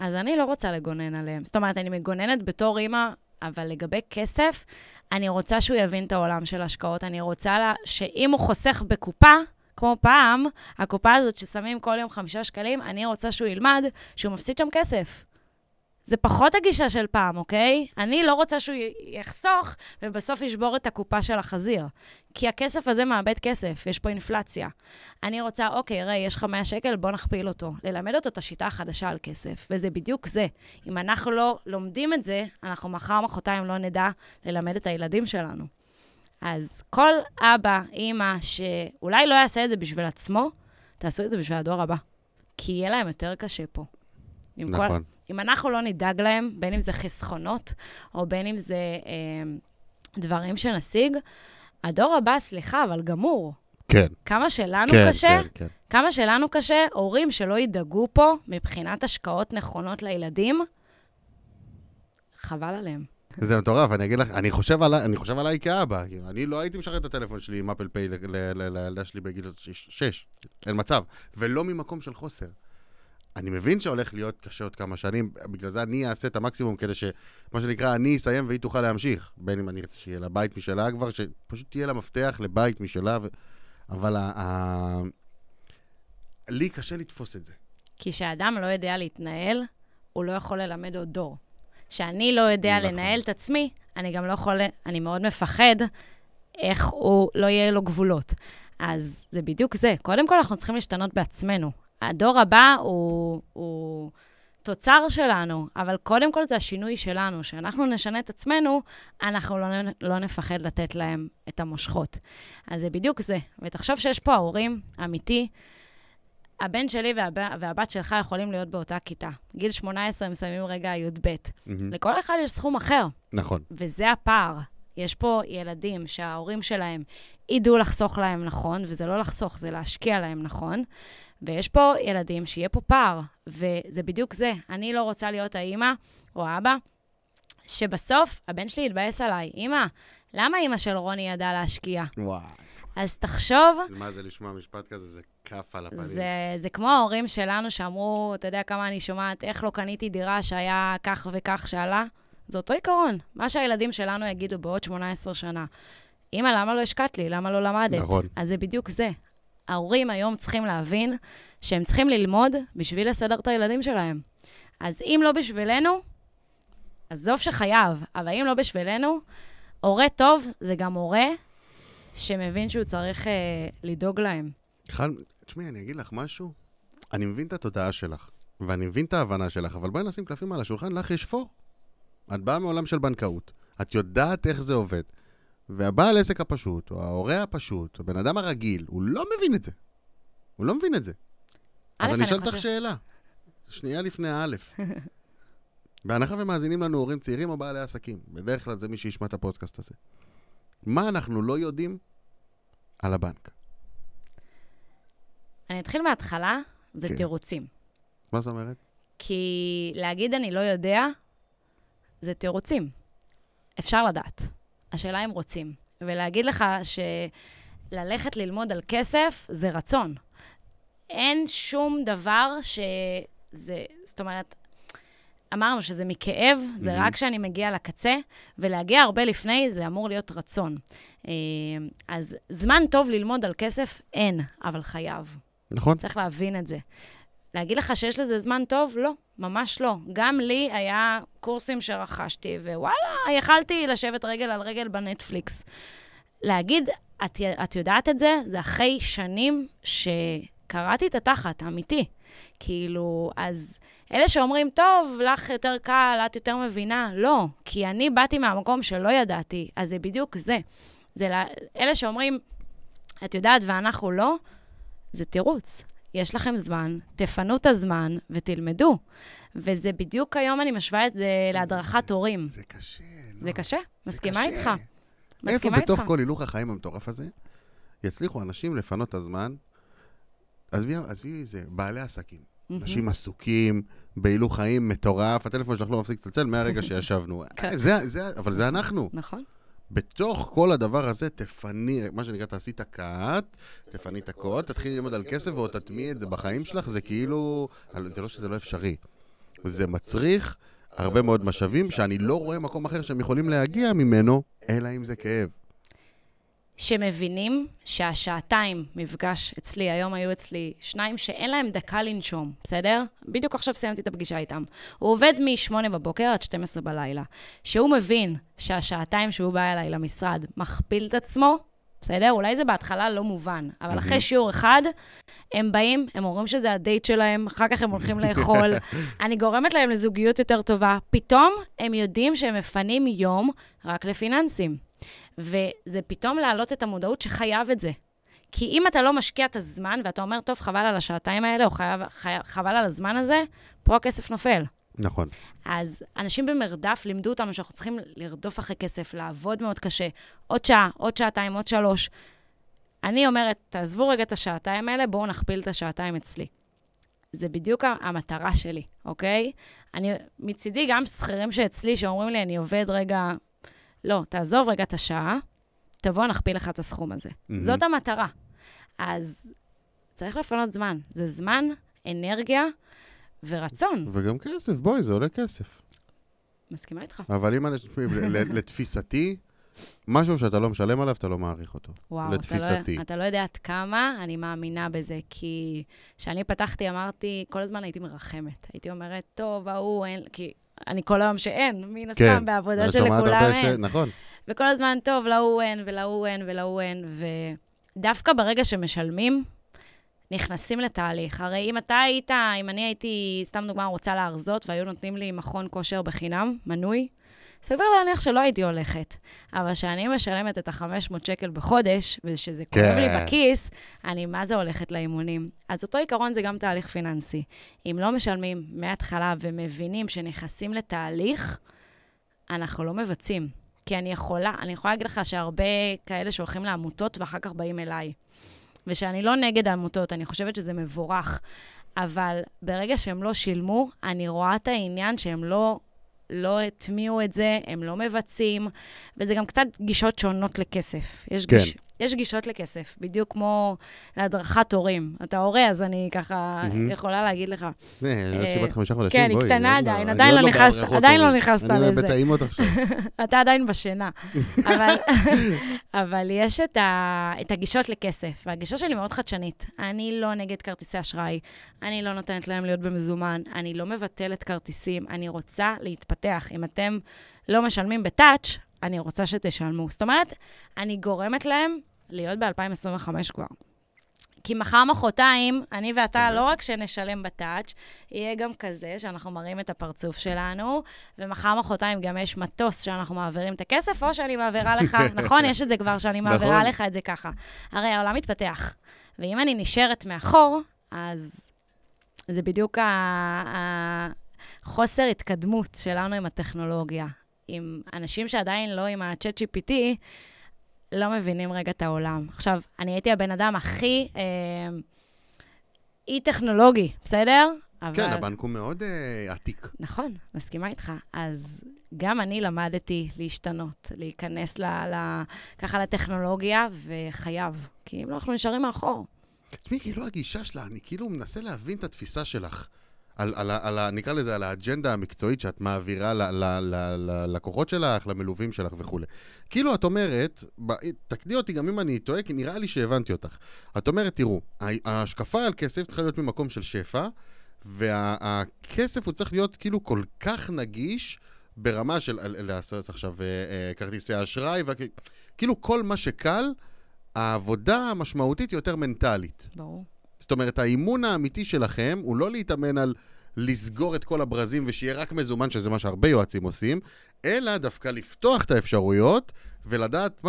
אז אני לא רוצה לגונן עליהם. זאת אומרת, אני מגוננת בתור אמא, אבל לגבי כסף, אני רוצה שהוא יבין את העולם של השקעות. אני רוצה שאם הוא חוסך בקופה, כמו פעם, הקופה הזאת ששמים כל יום 5 שקלים, אני רוצה שהוא ילמד שהוא מפסיד שם כסף. זה פחות הגישה של פעם, אוקיי? אני לא רוצה שהוא יחסוך ובסוף ישבור את הקופה של החזיר. כי הכסף הזה מאבד כסף, יש פה אינפלציה. אני רוצה, אוקיי, ראי, יש לך 100 שקל, בוא נכפיל אותו. ללמד אותו את השיטה החדשה על כסף, וזה בדיוק זה. אם אנחנו לא לומדים את זה, אנחנו מחר מחרתיים לא נדע ללמד את הילדים שלנו. אז כל אבא, אמא, שאולי לא יעשה את זה בשביל עצמו, תעשו את זה בשביל הדור הבא. כי יהיה להם יותר קשה פה. נכון. אם אנחנו לא נדאג להם, בין אם זה חסכונות, או בין אם זה דברים שנשיג, הדור הבא, סליחה, אבל גמור. כן. כמה שלנו כן, קשה, כן, כן. כמה שלנו קשה, הורים שלא ידאגו פה, מבחינת השקעות נכונות לילדים, חבל עליהם. זה מטורף, אני אגיד לך, אני חושב עליי כאבא, אני לא הייתי משחרר את הטלפון שלי עם אפל פיי לילדה שלי בגיל 6, אין מצב, ולא ממקום של חוסר. אני מבין שהולך להיות קשה עוד כמה שנים, בגלל זה אני אעשה את המקסימום כדי שמה שנקרא, אני אסיים והיא תוכל להמשיך. בין אם אני רוצה שיהיה לה בית משלה כבר, שפשוט תהיה לה מפתח לבית משלה, אבל לי קשה לתפוס את זה. כי כשאדם לא יודע להתנהל, הוא לא יכול ללמד עוד דור. שאני לא יודע לנהל את עצמי, אני גם לא יכול, אני מאוד מפחד איך הוא לא יהיה לו אז זה בדיוק זה. קודם כל אנחנו צריכים להשתנות בעצמנו. הדור הבא הוא תוצר שלנו, אבל קודם כל זה השינוי שלנו. שאנחנו נשנה את עצמנו, אנחנו לא נפחד לתת להם את המושכות. אז זה בדיוק זה. ותחשוב שיש פה ההורים, אמיתי, הבן שלי והבת שלך יכולים להיות באותה כיתה. גיל 18 הם מסיימים רגע י"ב. לכל אחד יש סכום אחר. נכון. וזה הפער. יש פה ילדים שההורים שלהם ידעו לחסוך להם נכון, וזה לא לחסוך, זה להשקיע להם נכון, ויש פה ילדים שיהיה פה פער, וזה בדיוק זה. אני לא רוצה להיות האמא או האבא, שבסוף הבן שלי יתבאס עליי. אמא, למה אמא של רוני ידעה להשקיע? וואי. אז תחשוב... מה זה לשמוע משפט כזה? זה כף על הפנים. זה כמו ההורים שלנו שאמרו, אתה יודע כמה אני שומעת, איך לא קניתי דירה שהיה כך וכך שעלה? זה אותו עיקרון. מה שהילדים שלנו יגידו בעוד 18 שנה. אמא, למה לא השקעת לי? למה לא למדת? נכון. אז זה בדיוק זה. ההורים היום צריכים להבין שהם צריכים ללמוד בשביל לסדר את הילדים שלהם. אז אם לא בשבילנו, עזוב שחייב, אבל אם לא בשבילנו, הורה טוב זה גם הורה שמבין שהוא צריך לדאוג להם. תשמעי, אני אגיד לך משהו. אני מבין את התודעה שלך, ואני מבין את ההבנה שלך, אבל בואי נשים קלפים על השולחן, לך יש פור. את באה מעולם של בנקאות, את יודעת איך זה עובד, והבעל עסק הפשוט, או ההורה הפשוט, הבן אדם הרגיל, הוא לא מבין את זה. הוא לא מבין את זה. אז אני אשאל אותך שאלה. שנייה לפני האלף. בהנחה ומאזינים לנו הורים צעירים או בעלי עסקים. בדרך כלל זה מי שישמע את הפודקאסט הזה. מה אנחנו לא יודעים על הבנק? אני אתחיל מההתחלה, זה תירוצים. מה זאת אומרת? כי להגיד אני לא יודע, זה תירוצים. אפשר לדעת. השאלה אם רוצים. ולהגיד לך שללכת ללמוד על כסף זה רצון. אין שום דבר שזה, זאת אומרת, אמרנו שזה מכאב, זה רק כשאני מגיע לקצה, ולהגיע הרבה לפני זה אמור להיות רצון. אז זמן טוב ללמוד על כסף אין, אבל חייב. נכון. צריך להבין את זה. להגיד לך שיש לזה זמן טוב? לא, ממש לא. גם לי היה קורסים שרכשתי, ווואלה, יכלתי לשבת רגל על רגל בנטפליקס. להגיד, את יודעת את זה? זה אחרי שנים שקראתי את התחת, אמיתי. כאילו, אז אלה שאומרים, טוב, לך יותר קל, את יותר מבינה, לא. כי אני באתי מהמקום שלא ידעתי, אז זה בדיוק זה. אלה שאומרים, את יודעת ואנחנו לא, זה תירוץ. יש לכם זמן, תפנו את הזמן ותלמדו. וזה בדיוק היום אני משווה את זה להדרכת הורים. זה קשה, לא. זה קשה, מסכימה איתך. איפה בתוך כל הילוך החיים המטורף הזה, יצליחו אנשים לפנות את הזמן, עזבי זה, בעלי עסקים. אנשים עסוקים, בהילוך חיים מטורף, הטלפון שלך לא מפסיק לצלצל מהרגע שישבנו. אבל זה אנחנו. נכון. בתוך כל הדבר הזה, תפני, מה שנקרא, תעשי את הקאט, תפני את הקוד, תתחיל ללמוד על כסף ועוד תטמיע את זה בחיים שלך, זה כאילו, זה לא שזה לא אפשרי. זה מצריך הרבה מאוד משאבים, שאני לא רואה מקום אחר שהם יכולים להגיע ממנו, אלא אם זה כאב. שמבינים שהשעתיים מפגש אצלי, היום היו אצלי 2 שאין להם דקה לנשום, בסדר? בדיוק עכשיו סיימתי את הפגישה איתם. הוא עובד מ-8 בבוקר עד 12 בלילה. שהוא מבין שהשעתיים שהוא בא אליי למשרד מכפיל את עצמו, בסדר? אולי זה בהתחלה לא מובן, אבל אחרי שיעור אחד, הם באים, הם אומרים שזה הדייט שלהם, אחר כך הם הולכים לאכול, אני גורמת להם לזוגיות יותר טובה. פתאום הם יודעים שהם מפנים יום רק לפיננסים. וזה פתאום להעלות את המודעות שחייב את זה. כי אם אתה לא משקיע את הזמן, ואתה אומר, טוב, חבל על השעתיים האלה, או חבל על הזמן הזה, פה הכסף נופל. נכון. אז אנשים במרדף לימדו אותנו שאנחנו צריכים לרדוף אחרי כסף, לעבוד מאוד קשה, עוד שעה, עוד שעתיים, עוד 3. אני אומרת, תעזבו רגע את השעתיים האלה, בואו נכפיל את השעתיים אצלי. זה בדיוק המטרה שלי, אוקיי? אני מצידי גם שכירים שאצלי, שאומרים לי, אני עובד רגע... לא, תעזוב רגע את השעה, תבוא, נכפיל לך את הסכום הזה. זאת המטרה. אז צריך לפנות זמן. זה זמן, אנרגיה ורצון. וגם כסף, בואי, זה עולה כסף. מסכימה איתך. אבל אם לתפיסתי, משהו שאתה לא משלם עליו, אתה לא מעריך אותו. וואו, לתפיסתי. אתה לא יודע עד כמה אני מאמינה בזה, כי כשאני פתחתי, אמרתי, כל הזמן הייתי מרחמת. הייתי אומרת, טוב, ההוא, אין, כי... אני כל היום שאין, מן הסתם בעבודה שלכולם אין. נכון. וכל הזמן טוב, להוא אין, ולהוא אין, ולהוא אין, ודווקא ברגע שמשלמים, נכנסים לתהליך. הרי אם אני הייתי, סתם דוגמה, רוצה להרזות, והיו נותנים לי מכון כושר בחינם, מנוי, סביר להניח שלא הייתי הולכת. אבל כשאני משלמת את ה-500 שקל בחודש, ושזה כואב לי בכיס, אני מה זה הולכת לאימונים. אז אותו עיקרון זה גם תהליך פיננסי. אם לא משלמים מההתחלה ומבינים שנכנסים לתהליך, אנחנו לא מבצעים. כי אני יכולה להגיד לך שהרבה כאלה שהולכים לעמותות ואחר כך באים אליי. ושאני לא נגד העמותות, אני חושבת שזה מבורך. אבל ברגע שהם לא שילמו, אני רואה את העניין שהם לא הטמיעו את זה, הם לא מבצעים, וזה גם קצת גישות שונות לכסף. יש גישות לכסף, בדיוק כמו להדרכת הורים. אתה הורה, אז אני ככה יכולה להגיד לך. לא סיבת 5 חודשים, כן, היא קטנה עדיין, עדיין לא נכנסת לזה. אני בטעימות עכשיו. אתה עדיין בשינה. אבל יש את הגישות לכסף, והגישה שלי מאוד חדשנית. אני לא נגד כרטיסי אשראי, אני לא נותנת להם להיות במזומן, אני לא מבטלת כרטיסים, אני רוצה להתפתח. אם אתם לא משלמים בטאץ', אני רוצה שתשלמו. זאת אומרת, אני גורמת להם להיות ב-2025 כבר. כי מחר מחרתיים, אני ואתה לא רק שנשלם בטאץ', יהיה גם כזה שאנחנו מראים את הפרצוף שלנו, ומחר מחרתיים גם יש מטוס שאנחנו מעבירים את הכסף, או שאני מעבירה לך, נכון? יש את זה כבר שאני מעבירה לך את זה ככה. הרי העולם מתפתח. ואם אני נשארת מאחור, אז זה בדיוק החוסר התקדמות שלנו עם הטכנולוגיה. עם אנשים שעדיין לא עם ה-chat GPT, לא מבינים רגע את העולם. עכשיו, אני הייתי הבן אדם הכי אי-טכנולוגי, בסדר? כן, הבנק הוא מאוד עתיק. נכון, מסכימה איתך. אז גם אני למדתי להשתנות, להיכנס ככה לטכנולוגיה, וחייב. כי אם לא, אנחנו נשארים מאחור. תשמעי, כאילו הגישה שלה, אני כאילו מנסה להבין את התפיסה שלך. נקרא לזה, על האג'נדה המקצועית שאת מעבירה ללקוחות שלך, למלווים שלך וכו'. כאילו את אומרת, תקני אותי גם אם אני טועה, כי נראה לי שהבנתי אותך. את אומרת, תראו, ההשקפה על כסף צריכה להיות ממקום של שפע, והכסף הוא צריך להיות כאילו כל כך נגיש, ברמה של לעשות עכשיו כרטיסי אשראי, כאילו כל מה שקל, העבודה המשמעותית יותר מנטלית. ברור. זאת אומרת, האימון האמיתי שלכם הוא לא להתאמן על לסגור את כל הברזים ושיהיה רק מזומן, שזה מה שהרבה יועצים עושים, אלא דווקא לפתוח את האפשרויות ולדעת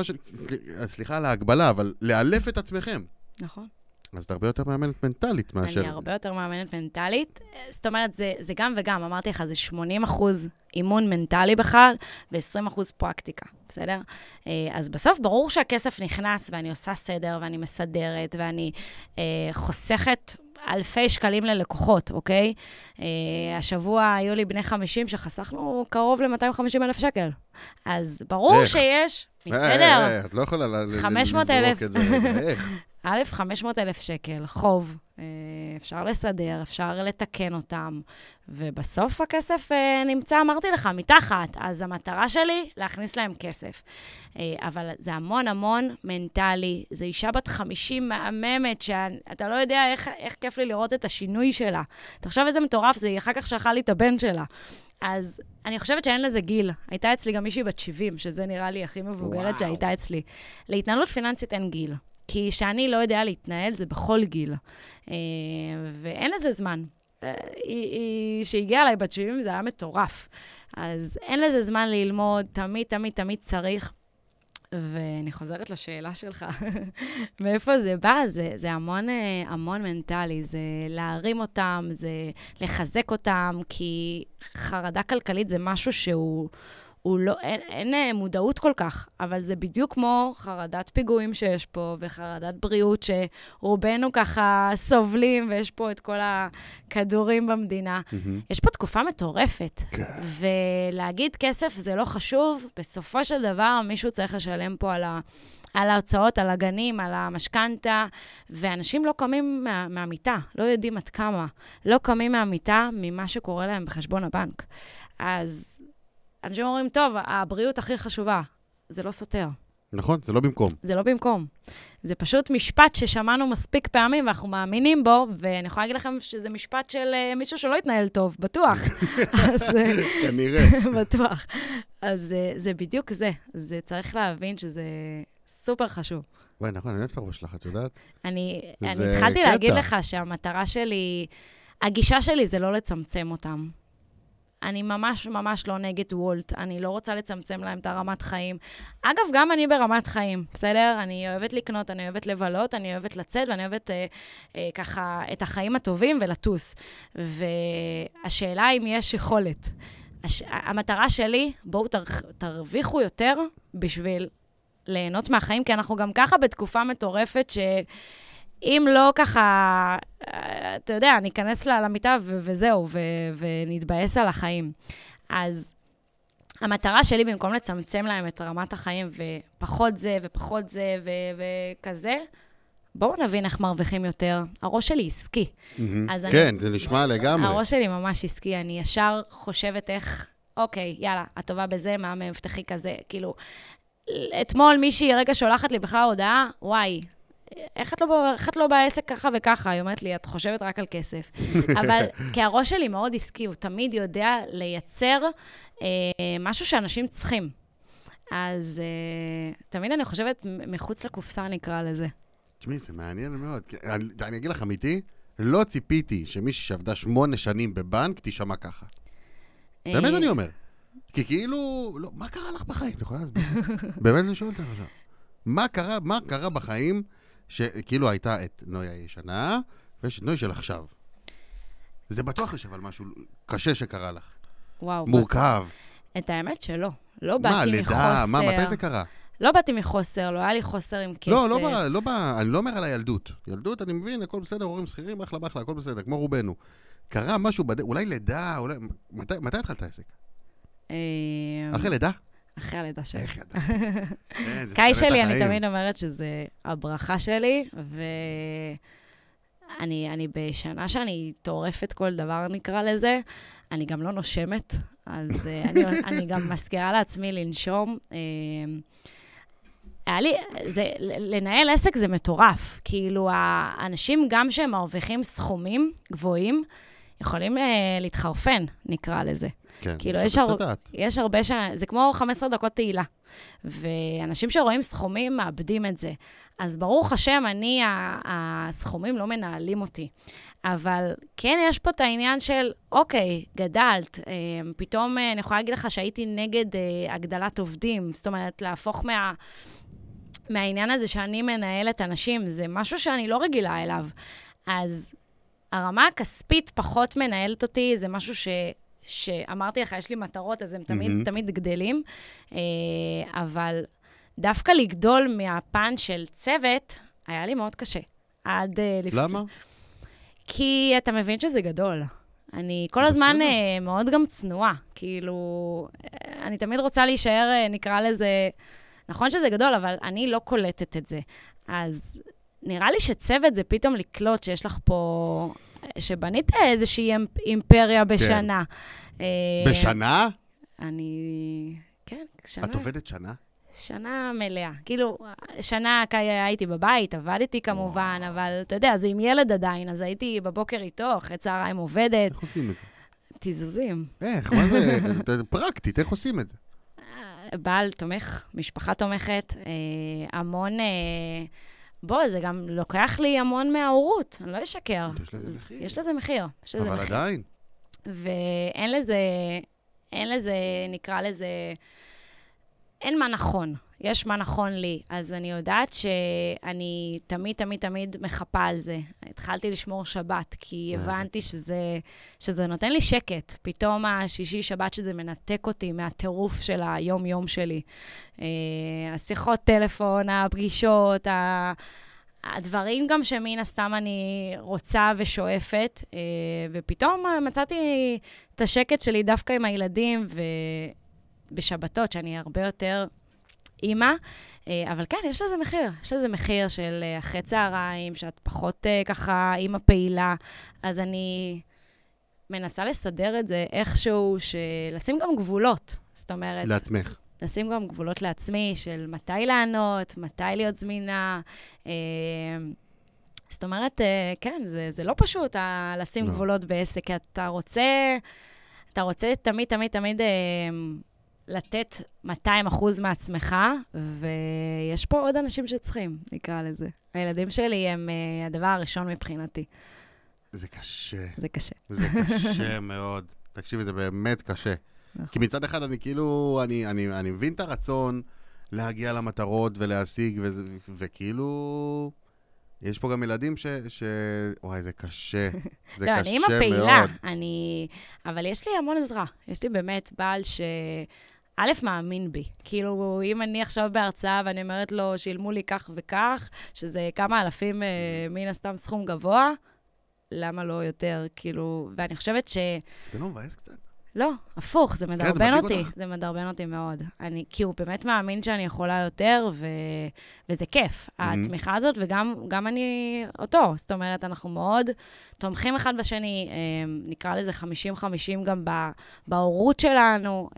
סליחה על ההגבלה, אבל לאלף את עצמכם. נכון. אז אתה הרבה יותר מאמנת מנטלית מאשר... אני הרבה יותר מאמנת מנטלית. זאת אומרת, זה גם וגם, אמרתי לך, זה 80% אימון מנטלי בכלל, ו-20% פרקטיקה, בסדר? אז בסוף ברור שהכסף נכנס, ואני עושה סדר, ואני מסדרת, ואני חוסכת אלפי שקלים ללקוחות, אוקיי? השבוע היו לי בני 50 שחסכנו קרוב ל-250,000 שקל. אז ברור שיש, בסדר. את לא יכולה לזרוק את זה. איך? 500,000 שקל, חוב, אפשר לסדר, אפשר לתקן אותם, ובסוף הכסף נמצא, אמרתי לך, מתחת. אז המטרה שלי, להכניס להם כסף. אבל זה המון המון מנטלי, זו אישה בת 50 מהממת, שאתה לא יודע איך כיף לי לראות את השינוי שלה. תחשוב איזה מטורף, זה אחר כך שאכל לי את הבן שלה. אז אני חושבת שאין לזה גיל. הייתה אצלי גם מישהי בת 70, שזה נראה לי הכי מבוגרת שהייתה אצלי. להתנהלות פיננסית אין גיל. כי שאני לא יודע להתנהל, זה בכל גיל. ואין לזה זמן. שהגיעה אליי בת 70, זה היה מטורף. אז אין לזה זמן ללמוד, תמיד, תמיד, תמיד צריך. ואני חוזרת לשאלה שלך. מאיפה זה בא? זה המון, המון מנטלי. זה להרים אותם, זה לחזק אותם, כי חרדה כלכלית זה משהו שהוא... אין מודעות כל כך, אבל זה בדיוק כמו חרדת פיגועים שיש פה, וחרדת בריאות שרובנו ככה סובלים, ויש פה את כל הכדורים במדינה. יש פה תקופה מטורפת, ולהגיד כסף זה לא חשוב, בסופו של דבר מישהו צריך לשלם פה על ההוצאות, על הגנים, על המשכנתה, ואנשים לא קמים מהמיטה, לא יודעים עד כמה, לא קמים מהמיטה ממה שקורה להם בחשבון הבנק. אז... אנשים אומרים, טוב, הבריאות הכי חשובה. זה לא סותר. נכון, זה לא במקום. זה לא במקום. זה פשוט משפט ששמענו מספיק פעמים, ואנחנו מאמינים בו, ואני יכולה להגיד לכם שזה משפט של מישהו שלא התנהל טוב, בטוח. כנראה. בטוח. אז זה בדיוק זה. זה צריך להבין שזה סופר חשוב. וואי, נכון, אני אוהב את הראש שלך, את יודעת? אני התחלתי להגיד לך שהמטרה שלי, הגישה שלי זה לא לצמצם אותם. אני ממש ממש לא נגד וולט, אני לא רוצה לצמצם להם את הרמת חיים. אגב, גם אני ברמת חיים, בסדר? אני אוהבת לקנות, אני אוהבת לבלות, אני אוהבת לצאת, ואני אוהבת ככה את החיים הטובים ולטוס. והשאלה אם יש יכולת. המטרה שלי, בואו תרוויחו יותר בשביל ליהנות מהחיים, כי אנחנו גם ככה בתקופה מטורפת שאם לא ככה, אתה יודע, ניכנס למיטה וזהו, ונתבאס על החיים. אז המטרה שלי, במקום לצמצם להם את רמת החיים, ופחות זה ופחות זה וכזה, בואו נבין איך מרוויחים יותר. הראש שלי עסקי. כן, זה נשמע לגמרי. הראש שלי ממש עסקי. אני ישר חושבת איך, אוקיי, יאללה, את טובה בזה, מה מבטחי כזה, כאילו, אתמול מישהי רגע שולחת לי בכלל הודעה, וואי, איך את לא בעסק ככה וככה? היא אומרת לי, את חושבת רק על כסף. אבל כי הראש שלי מאוד עסקי, הוא תמיד יודע לייצר משהו שאנשים צריכים. אז תמיד אני חושבת מחוץ לקופסה נקרא לזה. תשמעי, זה מעניין מאוד. אני אגיד לך אמיתי, לא ציפיתי שמישהי שעבדה 8 שנים בבנק תשמע ככה. באמת אני אומר. כי כאילו, לא, מה קרה לך בחיים? אתה יכולה להסביר? באמת אני שואל אותך עכשיו. מה קרה בחיים שכאילו הייתה את נויה הישנה, ויש את נויה של עכשיו? זה בטוח יש אבל משהו קשה שקרה לך. וואו. מורכב. את האמת שלא. לא באתי מחוסר. מה, לידה? מתי זה קרה? לא באתי מחוסר, לא היה לי חוסר עם כסף. אני לא אומר על הילדות. ילדות, אני מבין, הכל בסדר, הורים שכירים, אחלה, הכל בסדר, כמו רובנו. קרה משהו, אולי לידה, מתי התחלת העסק? אחרי לידה? אחרי הלידה שלי. איך ידעת? קאי שלי, אני תמיד אומרת שזה הברכה שלי, ואני בשנה שאני טורפת כל דבר, נקרא לזה, אני גם לא נושמת, אז אני גם מזכירה לעצמי לנשום. היה לי, לנהל עסק זה מטורף. כאילו, האנשים גם שהם מרוויחים סכומים גבוהים, יכולים להתחרפן, נקרא לזה. כן, כאילו, יש הרבה זה כמו 15 דקות תהילה. ואנשים שרואים סכומים מאבדים את זה. אז ברוך השם, הסכומים לא מנהלים אותי. אבל כן יש פה את העניין של, אוקיי, גדלת, פתאום אני יכולה להגיד לך שהייתי נגד הגדלת עובדים, זאת אומרת, להפוך מהעניין הזה שאני מנהלת אנשים, זה משהו שאני לא רגילה אליו. אז הרמה הכספית פחות מנהלת אותי, זה משהו שאמרתי לך, יש לי מטרות, אז הם תמיד גדלים, אבל דווקא לגדול מהפן של צוות, היה לי מאוד קשה. למה? כי אתה מבין שזה גדול. אני כל הזמן מאוד גם צנועה, כאילו, אני תמיד רוצה להישאר, נקרא לזה, נכון שזה גדול, אבל אני לא קולטת את זה. אז נראה לי שצוות זה פתאום לקלוט שיש לך פה, שבנית איזושהי אימפריה בשנה. בשנה? כן, שנה. את עובדת שנה? שנה מלאה. כאילו, שנה הייתי בבית, עבדתי כמובן, אבל אתה יודע, זה עם ילד עדיין, אז הייתי בבוקר איתו, אחרי צהריים עובדת. איך עושים את זה? תיזוזים. איך? מה זה? פרקטית, איך עושים את זה? בעל תומך, משפחה תומכת, המון... זה גם לוקח לי המון מההורות, אני לא אשקר. יש לזה מחיר. יש לזה מחיר. אבל עדיין. ואין לזה, נקרא לזה, אין מה נכון. יש מה נכון לי. אז אני יודעת שאני תמיד מחפה על זה. התחלתי לשמור שבת, כי הבנתי שזה נותן לי שקט. פתאום השישי שבת שזה מנתק אותי מהטירוף של היום-יום שלי. השיחות טלפון, הפגישות, הדברים גם שמן הסתם אני רוצה ושואפת, ופתאום מצאתי את השקט שלי דווקא עם הילדים, ובשבתות שאני הרבה יותר אימא, אבל כן, יש לזה מחיר. יש לזה מחיר של אחרי צהריים, שאת פחות ככה אימא פעילה, אז אני מנסה לסדר את זה איכשהו, לשים גם גבולות, זאת אומרת... לעצמך. לשים גם גבולות לעצמי של מתי לענות, מתי להיות זמינה. זאת אומרת, כן, זה לא פשוט לשים גבולות בעסק, כי אתה רוצה תמיד לתת 200% מעצמך, ויש פה עוד אנשים שצריכים, נקרא לזה. הילדים שלי הם הדבר הראשון מבחינתי. זה קשה. זה קשה. זה קשה מאוד. תקשיבי, זה באמת קשה. כי מצד אחד אני כאילו, אני מבין את הרצון להגיע למטרות ולהשיג, וכאילו, יש פה גם ילדים וואי, זה קשה. זה לא, קשה אני אמא פעילה, מאוד. אבל יש לי המון עזרה. יש לי באמת בעל א', מאמין בי. כאילו, אם אני עכשיו בהרצאה ואני אומרת לו, שילמו לי כך וכך, שזה כמה אלפים מן הסתם סכום גבוה, למה לא יותר? כאילו, ואני חושבת זה לא מבאס קצת? לא, הפוך, זה מדרבן מדליק אותי. אותך. זה מדרבן אותי מאוד. כי הוא באמת מאמין שאני יכולה יותר, וזה כיף. התמיכה הזאת, וגם אני אותו. זאת אומרת, אנחנו מאוד תומכים אחד בשני, נקרא לזה 50-50 גם בהורות שלנו.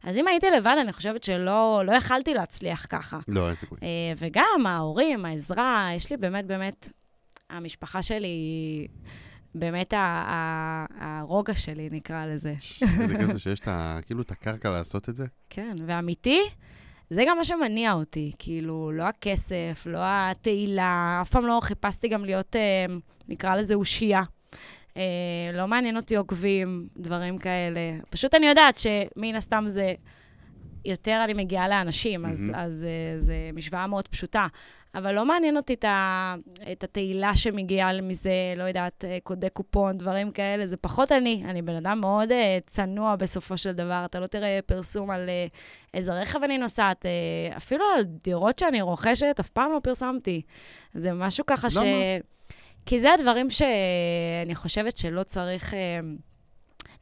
אז אם הייתי לבד, אני חושבת שלא יכלתי להצליח ככה. לא, אין סיכוי. וגם ההורים, העזרה, יש לי באמת, המשפחה שלי באמת הרוגע שלי, נקרא לזה. זה כזה שיש כאילו את הקרקע לעשות את זה? כן, ואמיתי, זה גם מה שמניע אותי. כאילו, לא הכסף, לא התהילה, אף פעם לא חיפשתי גם להיות, נקרא לזה אושייה. לא מעניין אותי עוקבים, דברים כאלה. פשוט אני יודעת שמן הסתם זה יותר אני מגיעה לאנשים, אז זה משוואה מאוד פשוטה. אבל לא מעניין אותי את התהילה שמגיעה מזה, לא יודעת, קודי קופון, דברים כאלה, זה פחות אני בן אדם מאוד צנוע בסופו של דבר, אתה לא תראה פרסום על איזה רכב אני נוסעת, אפילו על דירות שאני רוכשת, אף פעם לא פרסמתי. זה משהו ככה למה? כי זה הדברים שאני חושבת שלא צריך...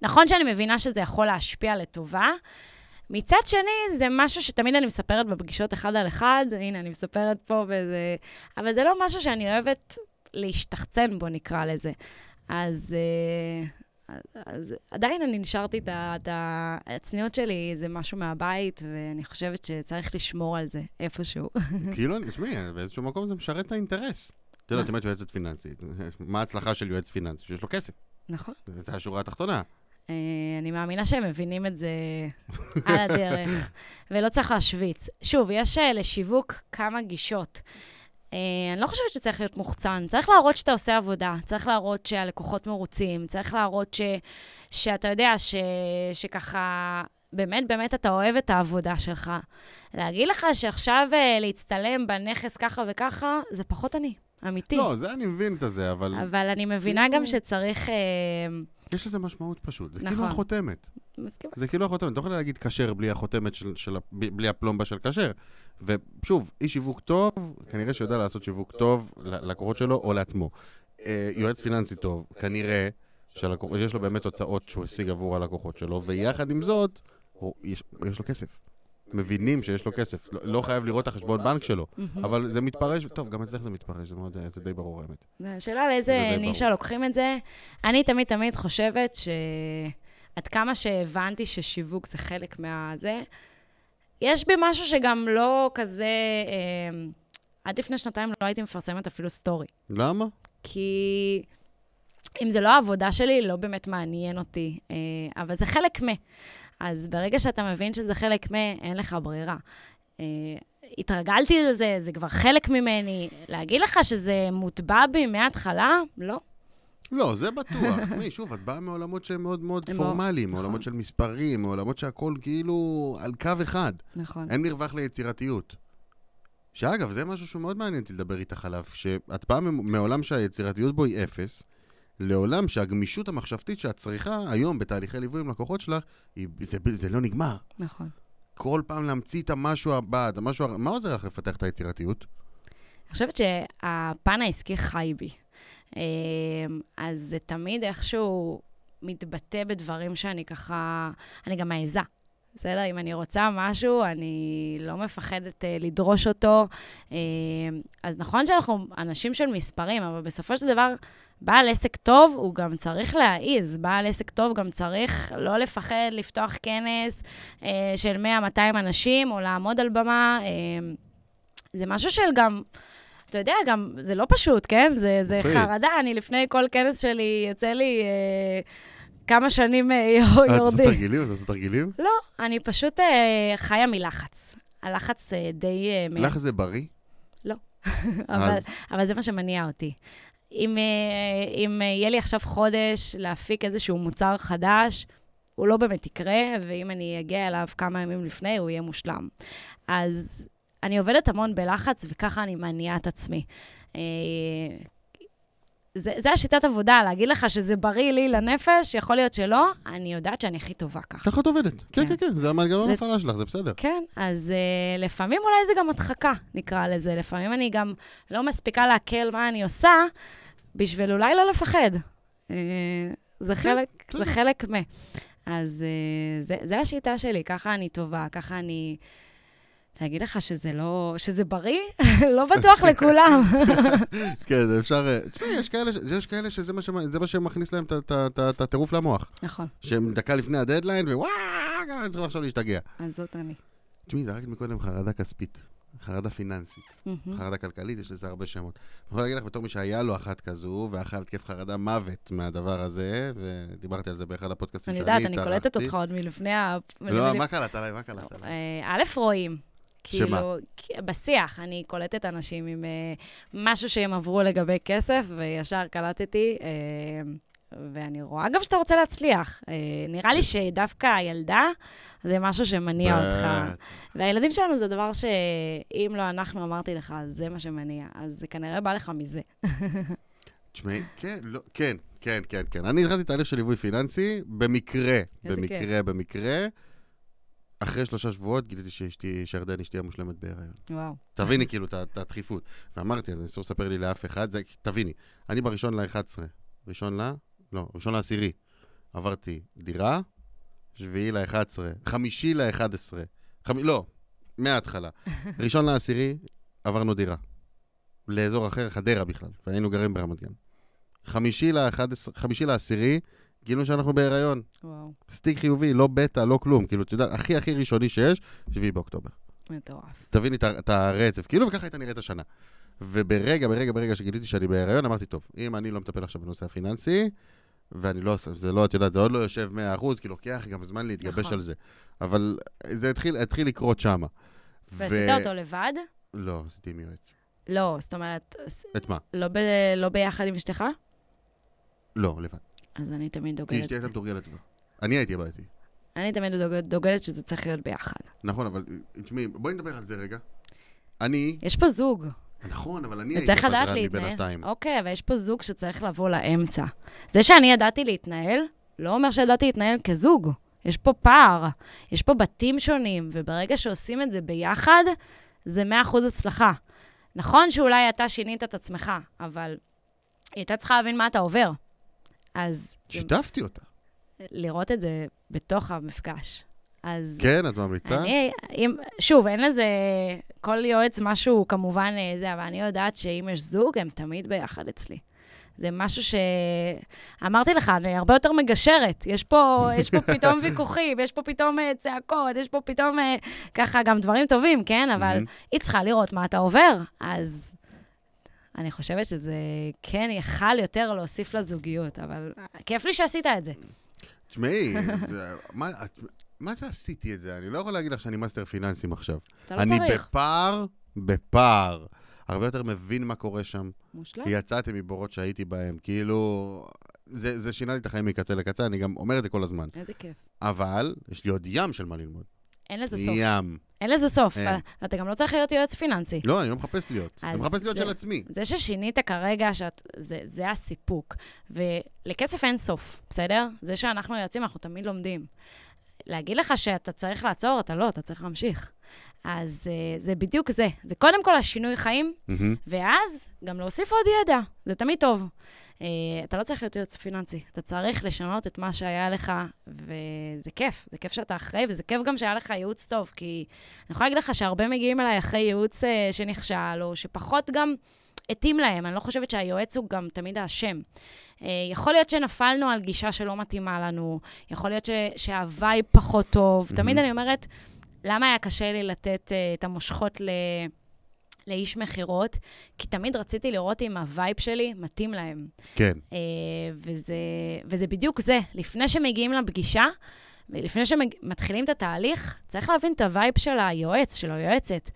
נכון שאני מבינה שזה יכול להשפיע לטובה, מצד שני, זה משהו שתמיד אני מספרת בפגישות אחד על אחד, הנה, אני מספרת פה וזה... אבל זה לא משהו שאני אוהבת להשתחצן בו, נקרא לזה. אז עדיין אני נשארתי את הצניעות שלי, זה משהו מהבית, ואני חושבת שצריך לשמור על זה איפשהו. כאילו, תשמעי, באיזשהו מקום זה משרת את האינטרס. אתה יודע, תמיד יועצת פיננסית. מה ההצלחה של יועץ פיננסי? שיש לו כסף. נכון. זה השורה התחתונה. אני מאמינה שהם מבינים את זה על הדרך, ולא צריך להשוויץ. שוב, יש לשיווק כמה גישות. אני לא חושבת שצריך להיות מוחצן, צריך להראות שאתה עושה עבודה, צריך להראות שהלקוחות מרוצים, צריך להראות שאתה יודע שככה, באמת אתה אוהב את העבודה שלך. להגיד לך שעכשיו להצטלם בנכס ככה וככה, זה פחות אני, אמיתי. לא, זה אני מבין את זה, אבל... אבל אני מבינה גם שצריך... יש לזה משמעות פשוט, זה נכון. כאילו החותמת. מסכימה. זה כאילו החותמת, אתה יכול להגיד כשר בלי החותמת בלי הפלומבה של כשר. ושוב, איש שיווק טוב, כנראה שיודע לעשות שיווק טוב ללקוחות שלו או לעצמו. יועץ פיננסי טוב, כנראה שיש לו באמת תוצאות שהוא השיג עבור הלקוחות שלו, ויחד עם זאת, יש לו כסף. מבינים שיש לו כסף. לא חייב לראות את החשבון בנק שלו, אבל זה מתפרש, טוב, גם אצלך זה מתפרש, זה די ברור האמת. השאלה על איזה נישה לוקחים את זה. אני תמיד חושבת שעד כמה שהבנתי ששיווק זה חלק מהזה, יש בי משהו שגם לא כזה, עד לפני שנתיים לא הייתי מפרסמת אפילו סטורי. למה? כי אם זה לא העבודה שלי, לא באמת מעניין אותי, אבל זה חלק אז ברגע שאתה מבין שזה חלק אין לך ברירה. התרגלתי לזה, זה כבר חלק ממני. להגיד לך שזה מוטבע בי מההתחלה? לא. לא, זה בטוח. שוב, את באה מעולמות שהם מאוד מאוד פורמליים, מעולמות של מספרים, מעולמות שהכל כאילו על קו אחד. נכון. אין מרווח ליצירתיות. שאגב, זה משהו שהוא מאוד מעניין לדבר איתך עליו, שאת באה מעולם שהיצירתיות בו היא אפס, לעולם שהגמישות המחשבתית שאת צריכה היום בתהליכי ליווי עם לקוחות שלך, זה לא נגמר. נכון. כל פעם להמציא את המשהו הבא, מה עוזר לך לפתח את היצירתיות? אני חושבת שהפן העסקי חי בי. אז זה תמיד איכשהו מתבטא בדברים שאני ככה, אני גם מעיזה. בסדר, אם אני רוצה משהו, אני לא מפחדת לדרוש אותו. אז נכון שאנחנו אנשים של מספרים, אבל בסופו של דבר, בעל עסק טוב הוא גם צריך להעיז. בעל עסק טוב גם צריך לא לפחד לפתוח כנס של 100-200 אנשים, או לעמוד על במה. זה משהו של גם... אתה יודע, גם, זה לא פשוט, כן? זה חרדה. אני לפני כל כנס שלי, יוצא לי כמה שנים יורדים. את עושה תרגילים? לא, אני פשוט חיה מלחץ. הלחץ די... לחץ זה בריא? לא. אבל זה מה שמניע אותי. אם יהיה לי עכשיו חודש להפיק איזשהו מוצר חדש, הוא לא באמת יקרה, ואם אני אגיע אליו כמה ימים לפני, הוא יהיה מושלם. אז אני עובדת המון בלחץ, וככה אני מניעה את עצמי. זה השיטת עבודה, להגיד לך שזה בריא לי לנפש, יכול להיות שלא, אני יודעת שאני הכי טובה ככה. ככה את עובדת. כן, כן, זה המנגנון ההפעלה שלך, זה בסדר. כן, אז לפעמים אולי זה גם הדחקה, נקרא לזה. לפעמים אני גם לא מספיקה להקל מה אני עושה, בשביל אולי לא לפחד. זה חלק מה. אז זה השיטה שלי, ככה אני טובה, ככה אני... להגיד לך שזה בריא? לא בטוח לכולם. כן, זה אפשר... יש כאלה שזה מה שמכניס להם את הטירוף למוח. נכון. שהם דקה לפני הדדליין, ווואו, אני צריך עכשיו להשתגע. אז זאת אני. תשמעי, זה רק מקודם חרדה כספית, חרדה פיננסית, חרדה כלכלית, יש לזה הרבה שמות. אני יכול להגיד לך בתור מי שהיה לו אחת כזו, ואכל תקף חרדה מוות מהדבר הזה, ודיברתי על זה באחד הפודקאסטים שאני התארחתי. אני יודעת, אני קולטת אותך עוד מלפני לא, מה קלט עליי? א', רואים. שמה? בשיח, אני קולטת אנשים עם משהו שהם עברו לגבי כסף, וישר קלטתי, ואני רואה גם שאתה רוצה להצליח. נראה לי שדווקא הילדה, זה משהו שמניע אותך. והילדים שלנו זה דבר שאם לא אנחנו אמרתי לך, זה מה שמניע. אז זה כנראה בא לך מזה. תשמעי, כן. אני התחלתי תהליך של ליווי פיננסי, במקרה. אחרי 3 שבועות גיליתי שירדן אשתי המושלמת בהיריון. וואו. תביני כאילו את הדחיפות. ואמרתי, אז אסור לספר לי לאף אחד, תביני. אני ב1.11, ראשון ל10, עברתי דירה, 7.11, 5.11, מההתחלה. 1.10, עברנו דירה. לאזור אחר, חדרה בכלל, והיינו גרים ברמת גן. 5.10, גילו שאנחנו בהיריון. וואו. סטיק חיובי, לא בטא, לא כלום. כאילו, אתה יודע, הכי ראשוני שיש, 7 באוקטובר. מטורף. תביני את הרצף, כאילו, וככה הייתה נראית השנה. וברגע שגיליתי שאני בהיריון, אמרתי, טוב, אם אני לא מטפל עכשיו בנושא הפיננסי, ואני לא עושה, זה לא, את יודעת, זה עוד לא יושב 100%, כי לוקח גם זמן להתגבש על זה. אבל זה התחיל לקרות שמה. ועשית אותו לבד? לא, עשיתי עם יועץ. לא, זאת אומרת... את מה? לא ביחד עם אשתך? לא, לבד. אז אני תמיד דוגלת. כי אשתי הייתה מתורגלת כבר. אני הייתי הבעייתי. אני תמיד דוגלת שזה צריך להיות ביחד. נכון, אבל תשמעי, בואי נדבר על זה רגע. יש פה זוג. נכון, אבל אני הייתי פזרן מבין השתיים. אוקיי, אבל יש פה זוג שצריך לבוא לאמצע. זה שאני ידעתי להתנהל, לא אומר שידעתי להתנהל כזוג. יש פה פער, יש פה בתים שונים, וברגע שעושים את זה ביחד, זה 100% הצלחה. נכון שאולי אתה שינית את עצמך, אבל היא הייתה צריכה להבין מה אתה עובר. אז... שיתפתי אותה. לראות את זה בתוך המפגש. אז... כן, את ממליצה? שוב, אין לזה... כל יועץ משהו כמובן זה, אבל אני יודעת שאם יש זוג, הם תמיד ביחד אצלי. זה משהו אמרתי לך, אני הרבה יותר מגשרת. יש פה פתאום ויכוחים, יש פה פתאום צעקות, יש פה פתאום ככה גם דברים טובים, כן? אבל היא צריכה לראות מה אתה עובר. אז אני חושבת שזה כן יכל יותר להוסיף לזוגיות, אבל כיף לי שעשית את זה. תשמעי, מה זה עשיתי את זה? אני לא יכול להגיד לך שאני מאסטר פיננסים עכשיו. אתה לא צריך. אני בפער. הרבה יותר מבין מה קורה שם. מושלם. יצאתי מבורות שהייתי בהם. כאילו, זה שינה לי את החיים מקצה לקצה, אני גם אומר את זה כל הזמן. איזה כיף. אבל יש לי עוד ים של מה ללמוד. אין לזה סוף. ים. אין לזה סוף. אתה גם לא צריך להיות יועץ פיננסי. לא, אני לא מחפש להיות. אני מחפש להיות של עצמי. זה ששינית כרגע, זה הסיפוק. ולכסף אין סוף, בסדר? זה שאנחנו יועצים, אנחנו תמיד לומדים. להגיד לך שאתה צריך לעצור, אתה צריך להמשיך. אז זה בדיוק זה. זה קודם כל השינוי חיים, ואז גם להוסיף עוד ידע. זה תמיד טוב. אתה לא צריך להיות יועץ פיננסי. אתה צריך לשנות את מה שהיה לך, וזה כיף. זה כיף שאתה אחרי, וזה כיף גם שהיה לך ייעוץ טוב, כי אני יכולה להגיד לך שהרבה מגיעים אליי אחרי ייעוץ שנכשל, או שפחות גם התאים להם. אני לא חושבת שהיועץ הוא גם תמיד האשם. יכול להיות שנפלנו על גישה שלא מתאימה לנו, יכול להיות שהוואי פחות טוב. תמיד אני אומרת, למה היה קשה לי לתת את המושכות לאיש מחירות? כי תמיד רציתי לראות אם הווייב שלי מתאים להם. כן. וזה בדיוק זה. לפני שמגיעים לפגישה, לפני שמתחילים את התהליך, צריך להבין את הווייב של היועץ, של היועצת.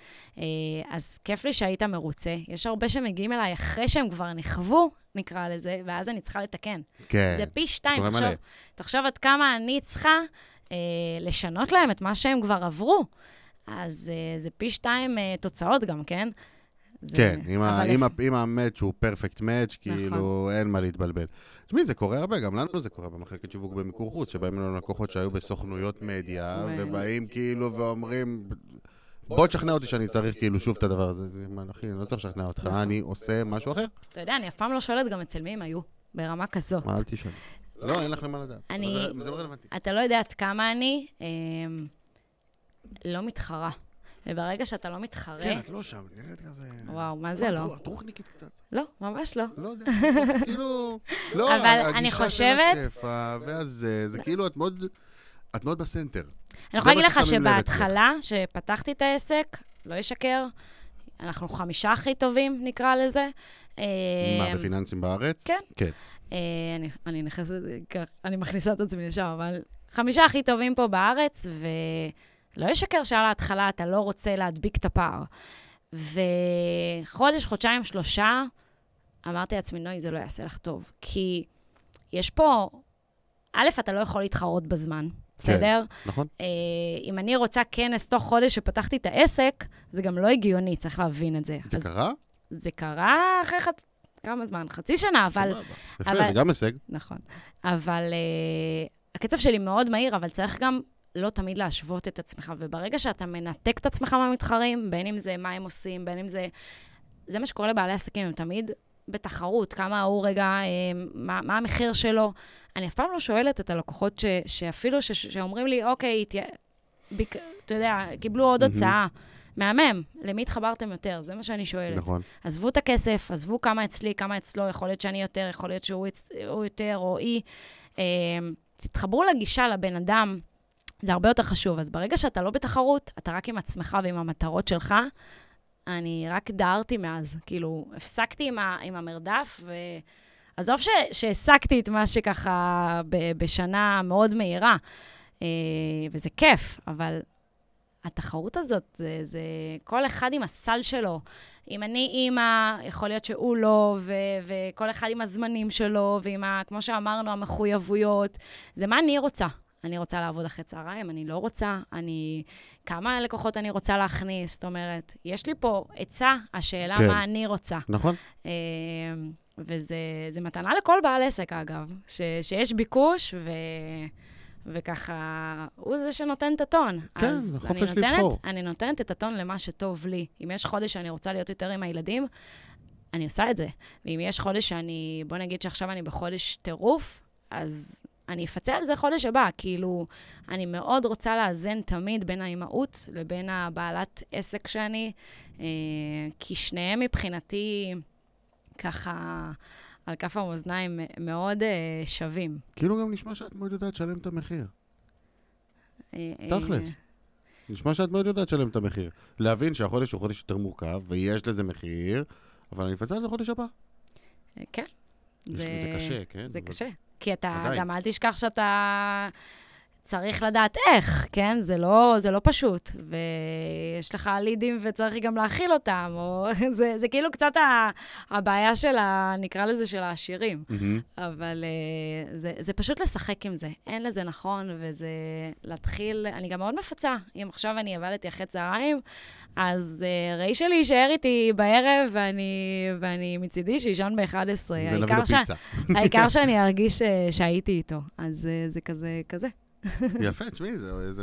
אז כיף לי שהיית מרוצה. יש הרבה שמגיעים אליי אחרי שהם כבר נחוו, נקרא לזה, ואז אני צריכה לתקן. כן. זה פי 2. תחשוב עד כמה אני צריכה לשנות להם את מה שהם כבר עברו. אז זה פי 2 תוצאות גם, כן? כן, אם המאץ' הוא פרפקט מאץ', כאילו אין מה להתבלבל. תשמעי, זה קורה הרבה, גם לנו זה קורה במחלקת שיווק במיקור חוץ, שבאים לנו לקוחות שהיו בסוכנויות מדיה, ובאים כאילו ואומרים, בוא תשכנע אותי שאני צריך כאילו שוב את הדבר הזה. אחי, אני לא צריך לשכנע אותך, אני עושה משהו אחר. אתה יודע, אני אף פעם לא שואלת גם אצל מי הם היו, ברמה כזאת. מה, אל תשאל. לא, אין לך למה לדעת. זה לא רלוונטי. אתה לא יודע עד כמה אני לא מתחרה. וברגע שאתה לא מתחרה... כן, את לא שם, נראית כזה... וואו, מה זה לא? את רוחניקית קצת. לא, ממש לא. לא יודע, כאילו... לא, אבל אני חושבת... השפע, ואז זה כאילו את מאוד בסנטר. אני יכולה להגיד לך שבהתחלה, שפתחתי את העסק, לא ישקר, אנחנו 5 הכי טובים, נקרא לזה. מה, בפיננסים בארץ? כן. כן. אני מכניסה את עצמי לשם, אבל 5 הכי טובים פה בארץ, ולא ישקר שעל ההתחלה אתה לא רוצה להדביק את הפער. וחודש, חודשיים, 3, אמרתי לעצמי, נוי, זה לא יעשה לך טוב. כי יש פה, א', אתה לא יכול להתחרות בזמן, בסדר? כן, נכון. אם אני רוצה כנס תוך חודש שפתחתי את העסק, זה גם לא הגיוני, צריך להבין את זה. זה קרה? זה קרה אחרי כמה זמן? חצי שנה, אבל... יפה, זה גם הישג. נכון. אבל הקצב שלי מאוד מהיר, אבל צריך גם לא תמיד להשוות את עצמך, וברגע שאתה מנתק את עצמך מהמתחרים, בין אם זה מה הם עושים, בין אם זה... זה מה שקורה לבעלי עסקים, הם תמיד בתחרות, כמה הוא רגע, מה המחיר שלו. אני אף פעם לא שואלת את הלקוחות שאפילו שאומרים לי, אוקיי, אתה יודע, קיבלו עוד הוצאה. מהמם, למי התחברתם יותר? זה מה שאני שואלת. נכון. עזבו את הכסף, עזבו כמה אצלי, כמה אצלו, יכול להיות שאני יותר, יכול להיות שהוא יותר או היא. תתחברו לגישה לבן אדם, זה הרבה יותר חשוב. אז ברגע שאתה לא בתחרות, אתה רק עם עצמך ועם המטרות שלך, אני רק דהרתי מאז. כאילו, הפסקתי עם המרדף, ועזוב שהעסקתי את מה שככה בשנה מאוד מהירה, וזה כיף, אבל התחרות הזאת, זה כל אחד עם הסל שלו. אם אני אימא, יכול להיות שהוא לא, וכל אחד עם הזמנים שלו, ועם, כמו שאמרנו, המחויבויות. זה מה אני רוצה. אני רוצה לעבוד אחרי צהריים, אני לא רוצה, כמה לקוחות אני רוצה להכניס, זאת אומרת, יש לי פה עצה, השאלה כן. מה אני רוצה. נכון. וזה מתנה לכל בעל עסק, אגב, שיש ביקוש, וככה, הוא זה שנותן את הטון. כן, זה חופש לבחור. אני נותנת את הטון למה שטוב לי. אם יש חודש שאני רוצה להיות יותר עם הילדים, אני עושה את זה. ואם יש חודש שאני, בוא נגיד שעכשיו אני בחודש טירוף, אז אני אפצה על זה חודש הבא. כאילו, אני מאוד רוצה לאזן תמיד בין האימהות לבין הבעלת עסק שאני, כי שניהם מבחינתי ככה על כף המאזניים מאוד שווים. כאילו גם נשמע שאת מאוד יודעת לשלם את המחיר. תכלס. נשמע שאת מאוד יודעת לשלם את המחיר. להבין שהחודש הוא חודש יותר מורכב, ויש לזה מחיר, אבל אני אפצה על זה חודש הבא. כן. זה קשה, כן? זה קשה. כי אתה גם אל תשכח שאתה צריך לדעת איך, כן? זה לא פשוט. ויש לך לידים וצריך גם להכיל אותם, או זה כאילו קצת הבעיה של נקרא לזה של העשירים. אבל זה פשוט לשחק עם זה. אין לזה נכון, וזה להתחיל, אני גם מאוד מפצה. אם עכשיו אני עבדתי אחרי צהריים, אז ראי שלי יישאר איתי בערב, ואני מצידי שישון ב-11. העיקר שאני ארגיש שהייתי איתו. אז זה כזה. יפה, תשמעי,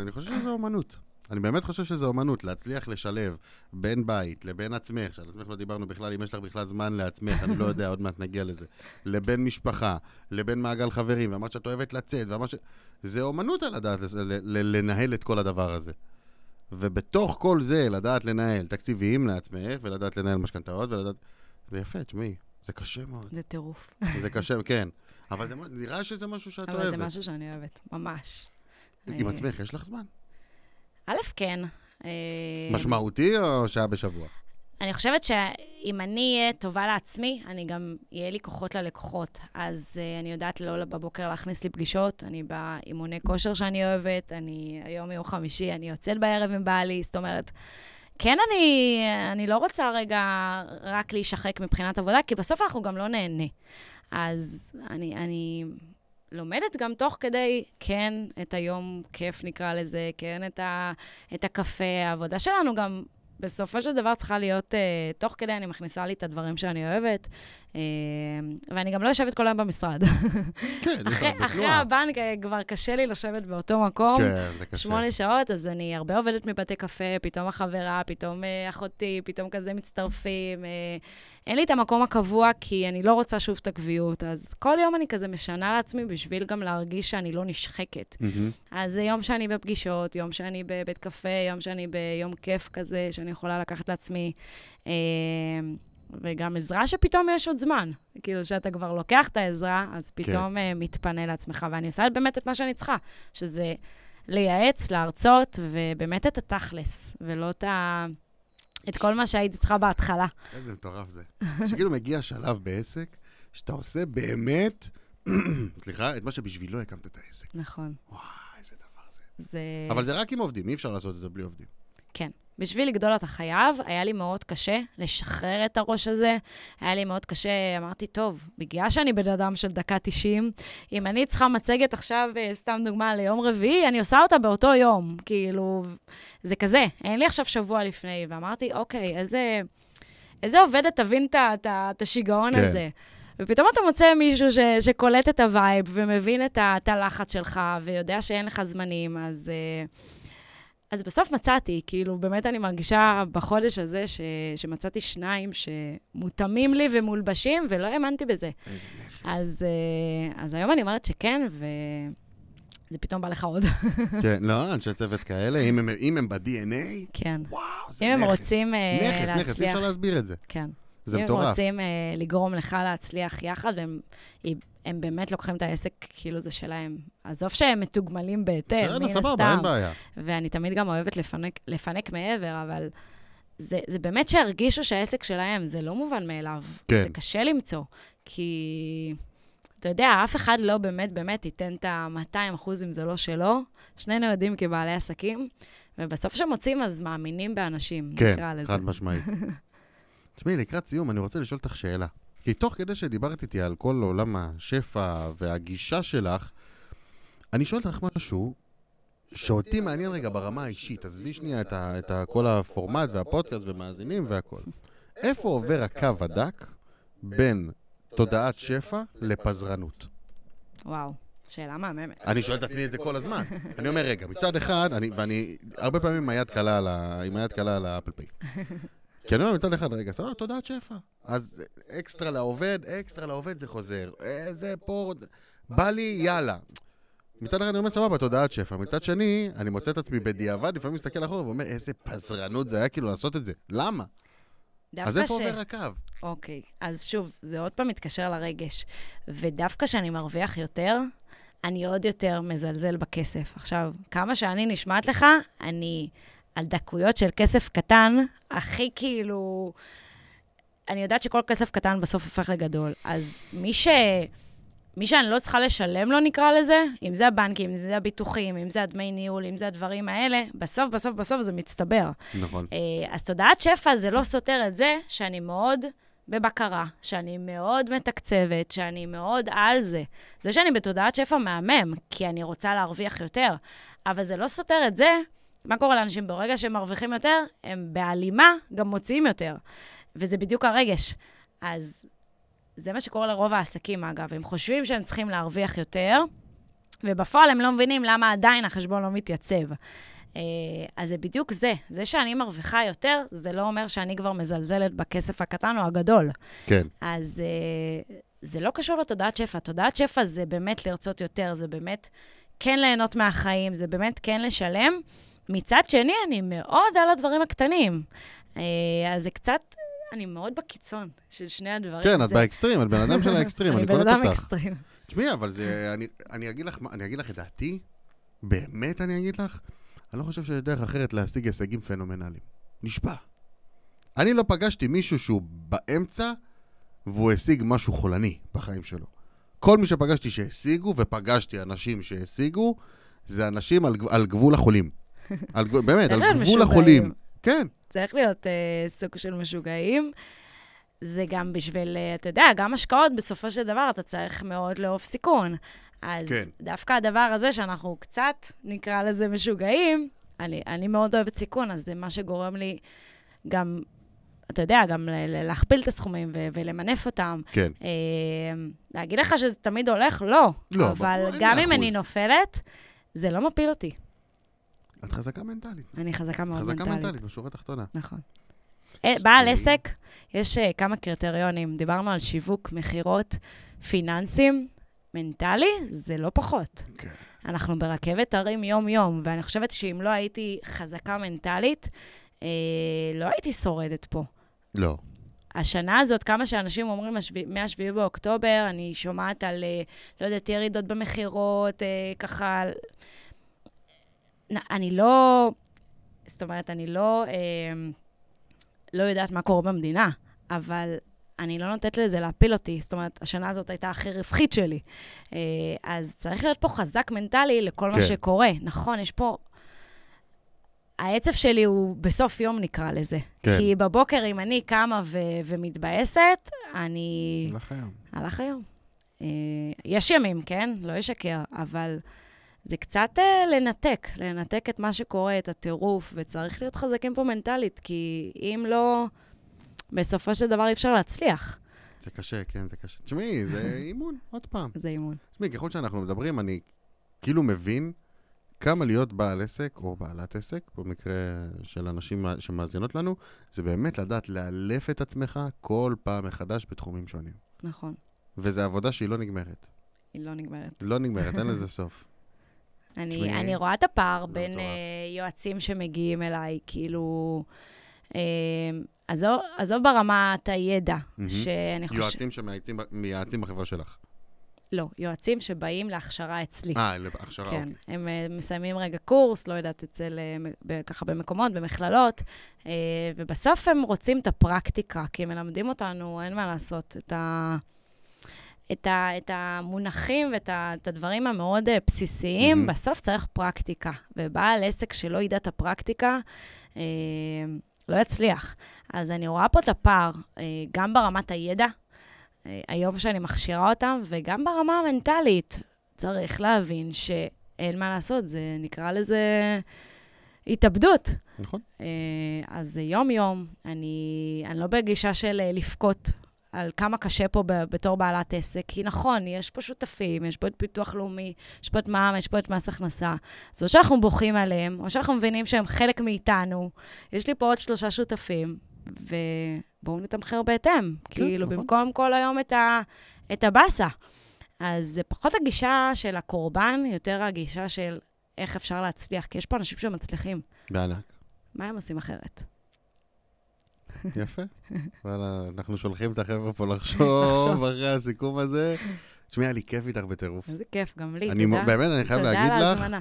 אני חושב שזה אומנות. אני באמת חושב שזה אומנות, להצליח לשלב בין בית לבין עצמך, שעל עצמך לא דיברנו בכלל, אם יש לך בכלל זמן לעצמך, אני לא יודע, עוד מעט נגיע לזה, לבין משפחה, לבין מעגל חברים, ואמרת שאת אוהבת לצאת, זה אומנות על לדעת לנהל את כל הדבר הזה. ובתוך כל זה, לדעת לנהל תקציבים לעצמך, ולדעת לנהל משכנתאות, זה יפה, תשמעי, זה קשה מאוד. זה טירוף. זה קשה, כן. אבל נראה שזה משהו שאת אוהבת. אבל זה משהו שאני אוהבת, ממש. עם עצמך, יש לך זמן? א', כן. משמעותי או שעה בשבוע? אני חושבת שאם אני אהיה טובה לעצמי, אני גם, יהיה לי כוחות ללקוחות. אז אני יודעת לא בבוקר להכניס לי פגישות, אני באימוני כושר שאני אוהבת, היום יום חמישי, אני יוצאת בערב עם בעלי, זאת אומרת, כן, אני לא רוצה רגע רק להישחק מבחינת עבודה, כי בסוף אנחנו גם לא נהנה. אז אני לומדת גם תוך כדי, כן, את היום כיף נקרא לזה, כן, את הקפה, העבודה שלנו גם בסופו של דבר צריכה להיות, תוך כדי אני מכניסה לי את הדברים שאני אוהבת, ואני גם לא יושבת כל היום במשרד. כן, אחרי הבנק כבר קשה לי לשבת באותו מקום, כן, זה קשה. 8 שעות, אז אני הרבה עובדת מבתי קפה, פתאום החברה, פתאום אחותי, פתאום כזה מצטרפים. אין לי את המקום הקבוע, כי אני לא רוצה שוב את הקביעות, אז כל יום אני כזה משנה לעצמי, בשביל גם להרגיש שאני לא נשחקת. אז זה יום שאני בפגישות, יום שאני בבית קפה, יום שאני ביום כיף כזה, שאני יכולה לקחת לעצמי. וגם עזרה שפתאום יש עוד זמן. כאילו, שאתה כבר לוקח את העזרה, אז פתאום מתפנה לעצמך. ואני עושה באמת את מה שאני צריכה, שזה לייעץ, להרצות, ובאמת את התכלס, ולא את כל מה שהייתי צריכה בהתחלה. איזה מטורף זה. שכאילו מגיע שלב בעסק, שאתה עושה באמת, סליחה, את מה שבשבילו הקמת את העסק. נכון. וואי, איזה דבר זה. אבל זה רק עם עובדים, אי אפשר לעשות את זה בלי עובדים. כן. בשביל לגדול אתה חייב, היה לי מאוד קשה לשחרר את הראש הזה. היה לי מאוד קשה, אמרתי, טוב, בגלל שאני בן אדם של דקה 90, אם אני צריכה מצגת עכשיו, סתם דוגמה, ליום רביעי, אני עושה אותה באותו יום. כאילו, זה כזה, אין לי עכשיו שבוע לפני. ואמרתי, אוקיי, איזה עובדת תבין את השיגעון הזה. ופתאום אתה מוצא מישהו שקולט את הווייב, ומבין את הלחץ שלך, ויודע שאין לך זמנים, אז בסוף מצאתי, כאילו, באמת אני מרגישה בחודש הזה שמצאתי 2 שמותאמים לי ומולבשים, ולא האמנתי בזה. איזה נכס. אז היום אני אומרת שכן, וזה פתאום בא לך עוד. כן, לא, אנשי צוות כאלה, אם הם ב-DNA, כן. וואו, זה נכס. אם הם רוצים להצליח. נכס, אי אפשר להסביר את זה. כן. זה אם מטורף. הם רוצים לגרום לך להצליח יחד, הם באמת לוקחים את העסק, כאילו זה שלהם. עזוב שהם מתוגמלים בהיתר, מן הסתם. סבבה, אין בעיה. ואני תמיד גם אוהבת לפנק מעבר, אבל זה באמת שהרגישו שהעסק שלהם, זה לא מובן מאליו. כן. זה קשה למצוא, כי אתה יודע, אף אחד לא באמת ייתן את ה-200% אם זה לא שלו. שנינו יודעים כבעלי עסקים, ובסוף שמוצאים אז מאמינים באנשים, נקרא לזה. כן, חד משמעית. תשמעי, לקראת סיום, אני רוצה לשאול אותך שאלה. כי תוך כדי שדיברת איתי על כל עולם השפע והגישה שלך, אני שואל אותך משהו שאותי מעניין רגע ברמה האישית. עזבי שנייה את כל הפורמט והפודקאסט ומאזינים והכל. איפה עובר הקו הדק בין תודעת שפע לפזרנות? וואו, שאלה מהממת. אני שואל את עצמי את זה כל הזמן. אני אומר, רגע, מצד אחד, ואני הרבה פעמים עם היד קלה על האפל פיי. כי אני אומר מצד אחד, רגע, סבבה, תודעת שפע. אז אקסטרה לעובד זה חוזר. זה פה, בא לי, יאללה. מצד אחד אני אומר, סבבה, תודעת שפע. מצד שני, אני מוצא את עצמי בדיעבד, לפעמים מסתכל אחורה ואומר, איזה פזרנות זה היה כאילו לעשות את זה. למה? אז איפה עובר הקו? אוקיי, אז שוב, זה עוד פעם מתקשר לרגש. ודווקא שאני מרוויח יותר, אני עוד יותר מזלזל בכסף. עכשיו, כמה שאני נשמעת לך, אני על דקויות של כסף קטן, הכי כאילו, אני יודעת שכל כסף קטן בסוף הופך לגדול. אז מי שאני לא צריכה לשלם לו, נקרא לזה, אם זה הבנקים, אם זה הביטוחים, אם זה הדמי ניהול, אם זה הדברים האלה, בסוף זה מצטבר. נכון. אז תודעת שפע זה לא סותר את זה שאני מאוד בבקרה, שאני מאוד מתקצבת, שאני מאוד על זה. זה שאני בתודעת שפע מהמם, כי אני רוצה להרוויח יותר, אבל זה לא סותר את זה. מה קורה לאנשים? ברגע שהם מרוויחים יותר, הם בהלימה גם מוציאים יותר. וזה בדיוק הרגש. אז זה מה שקורה לרוב העסקים, אגב. הם חושבים שהם צריכים להרוויח יותר, ובפועל הם לא מבינים למה עדיין החשבון לא מתייצב. אז זה בדיוק זה. זה שאני מרוויחה יותר, זה לא אומר שאני כבר מזלזלת בכסף הקטן או הגדול. כן. אז זה לא קשור לתודעת שפע. תודעת שפע זה באמת לרצות יותר, זה באמת כן ליהנות מהחיים, זה באמת כן לשלם. מצד שני, אני מאוד על הדברים הקטנים. אז זה קצת, אני מאוד בקיצון של שני הדברים. כן, את באקסטרים, את בן אדם של האקסטרים, אני קולט אותך. אני בן אדם אקסטרים. תשמעי, אבל זה, אני אגיד לך את דעתי, באמת אני אגיד לך, אני לא חושב שיש דרך אחרת להשיג הישגים פנומנליים. נשבע. אני לא פגשתי מישהו שהוא באמצע, והוא השיג משהו חולני בחיים שלו. כל מי שפגשתי שהשיגו, ופגשתי אנשים שהשיגו, זה אנשים על גבול החולים. באמת, על גבול החולים. כן. צריך להיות סוג של משוגעים. זה גם בשביל, אתה יודע, גם השקעות בסופו של דבר, אתה צריך מאוד לאהוב סיכון. אז כן. דווקא הדבר הזה שאנחנו קצת, נקרא לזה משוגעים, אני מאוד אוהבת סיכון, אז זה מה שגורם לי גם, אתה יודע, גם להכפיל את הסכומים ולמנף אותם. כן. להגיד לך שזה תמיד הולך? לא. לא, אבל גם אם אני נופלת, זה לא מפיל אותי. את חזקה מנטלית. אני חזקה מאוד מנטלית. חזקה מנטלית, בשורה התחתונה. נכון. בעל עסק, יש כמה קריטריונים. דיברנו על שיווק, מחירות, פיננסים, מנטלי, זה לא פחות. כן. אנחנו ברכבת הרים יום-יום, ואני חושבת שאם לא הייתי חזקה מנטלית, לא הייתי שורדת פה. לא. השנה הזאת, כמה שאנשים אומרים מה-7 באוקטובר, אני שומעת על, לא יודעת, ירידות במחירות, ככה, אני לא, זאת אומרת, אני לא יודעת מה קורה במדינה, אבל אני לא נותנת לזה להפיל אותי. זאת אומרת, השנה הזאת הייתה הכי רווחית שלי. אז צריך להיות פה חזק מנטלי לכל מה שקורה. נכון, יש פה... העצב שלי הוא בסוף יום, נקרא לזה. כן. כי בבוקר, אם אני קמה ומתבאסת, אני... הלך היום. הלך היום. יש ימים, כן? לא ישקר, אבל זה קצת לנתק את מה שקורה, את הטירוף, וצריך להיות חזקים פה מנטלית, כי אם לא... בסופו של דבר אי אפשר להצליח. זה קשה, כן, זה קשה. תשמעי, זה אימון, עוד פעם. זה אימון. תשמעי, ככל שאנחנו מדברים, אני כאילו מבין כמה להיות בעל עסק, או בעלת עסק, במקרה של אנשים שמאזינות לנו, זה באמת לדעת לאלף את עצמך כל פעם מחדש בתחומים שונים. נכון. וזו עבודה שהיא לא נגמרת. היא לא נגמרת. לא נגמרת, אין לזה סוף. אני רואה את הפער בין יועצים שמגיעים אליי, כאילו... עזוב ברמת הידע, שאני חושב... יועצים שמייעצים בחברה שלך. לא, יועצים שבאים להכשרה אצלי. להכשרה, כן, אוקיי. הם מסיימים רגע קורס, לא יודעת, ככה במקומות, במכללות, ובסוף הם רוצים את הפרקטיקה, כי הם מלמדים אותנו, אין מה לעשות, את המונחים ואת הדברים המאוד בסיסיים, בסוף צריך פרקטיקה, ובעל עסק שלא ידע את הפרקטיקה, לא יצליח. אז אני רואה פה את הפער, גם ברמת הידע, היום שאני מכשירה אותם, וגם ברמה המנטלית. צריך להבין שאין מה לעשות, זה נקרא לזה התאבדות. נכון. אז יום-יום, אני לא בגישה של לפקוט על כמה קשה פה בתור בעלת עסק, כי נכון, יש פה שותפים, יש פה את פיתוח לאומי, יש פה את מע"מ, יש פה את מס הכנסה. אז או שאנחנו בוכים עליהם, או שאנחנו מבינים שהם חלק מאיתנו. יש לי פה עוד 3 שותפים, ובואו נתמחר בהתאם. כאילו, במקום כל היום את הבאסה. אז זה פחות הגישה של הקורבן, יותר הגישה של איך אפשר להצליח, כי יש פה אנשים שמצליחים. בענק. מה הם עושים אחרת? יפה. אנחנו שולחים את החבר'ה פה לחשוב אחרי הסיכום הזה. תשמעי, היה לי כיף איתך בטירוף. איזה כיף, גם לי, תודה. באמת, אני חייב להגיד לך, תודה על ההזמנה.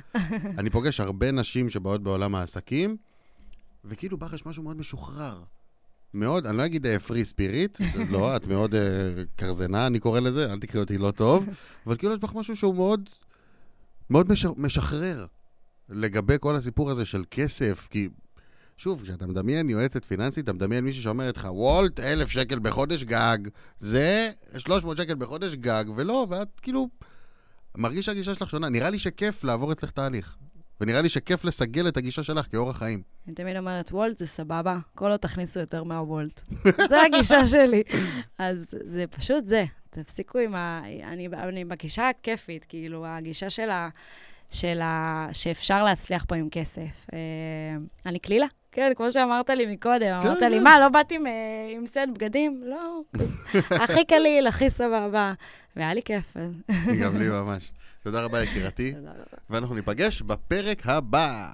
אני פוגש הרבה נשים שבאות בעולם העסקים, וכאילו בך יש משהו מאוד משוחרר. מאוד, אני לא אגיד פרי ספיריט, לא, את מאוד קרזנה, אני קורא לזה, אל תקראי אותי לא טוב, אבל כאילו יש בך משהו שהוא מאוד, מאוד משחרר לגבי כל הסיפור הזה של כסף, כי שוב, כשאתה מדמיין יועצת פיננסית, אתה מדמיין מישהו שאומר לך, וולט, 1,000 שקל בחודש גג, זה 300 שקל בחודש גג, ולא, ואת כאילו, מרגיש הגישה שלך שונה. נראה לי שכיף לעבור אצלך תהליך, ונראה לי שכיף לסגל את הגישה שלך כאורח חיים. אני תמיד אומרת, וולט זה סבבה, כל לא תכניסו יותר מהוולט. זה הגישה שלי. אז זה פשוט זה. תפסיקו עם אני בגישה הכיפית, כאילו, הגישה שאפשר להצליח פה עם כסף. אני כלילה. כן, כמו שאמרת לי מקודם, אמרת לי, מה, לא באתי עם סט בגדים? לא, הכי קליל, הכי סבבה, והיה לי כיף. גם לי ממש. תודה רבה, יקירתי. תודה רבה. ואנחנו ניפגש בפרק הבא.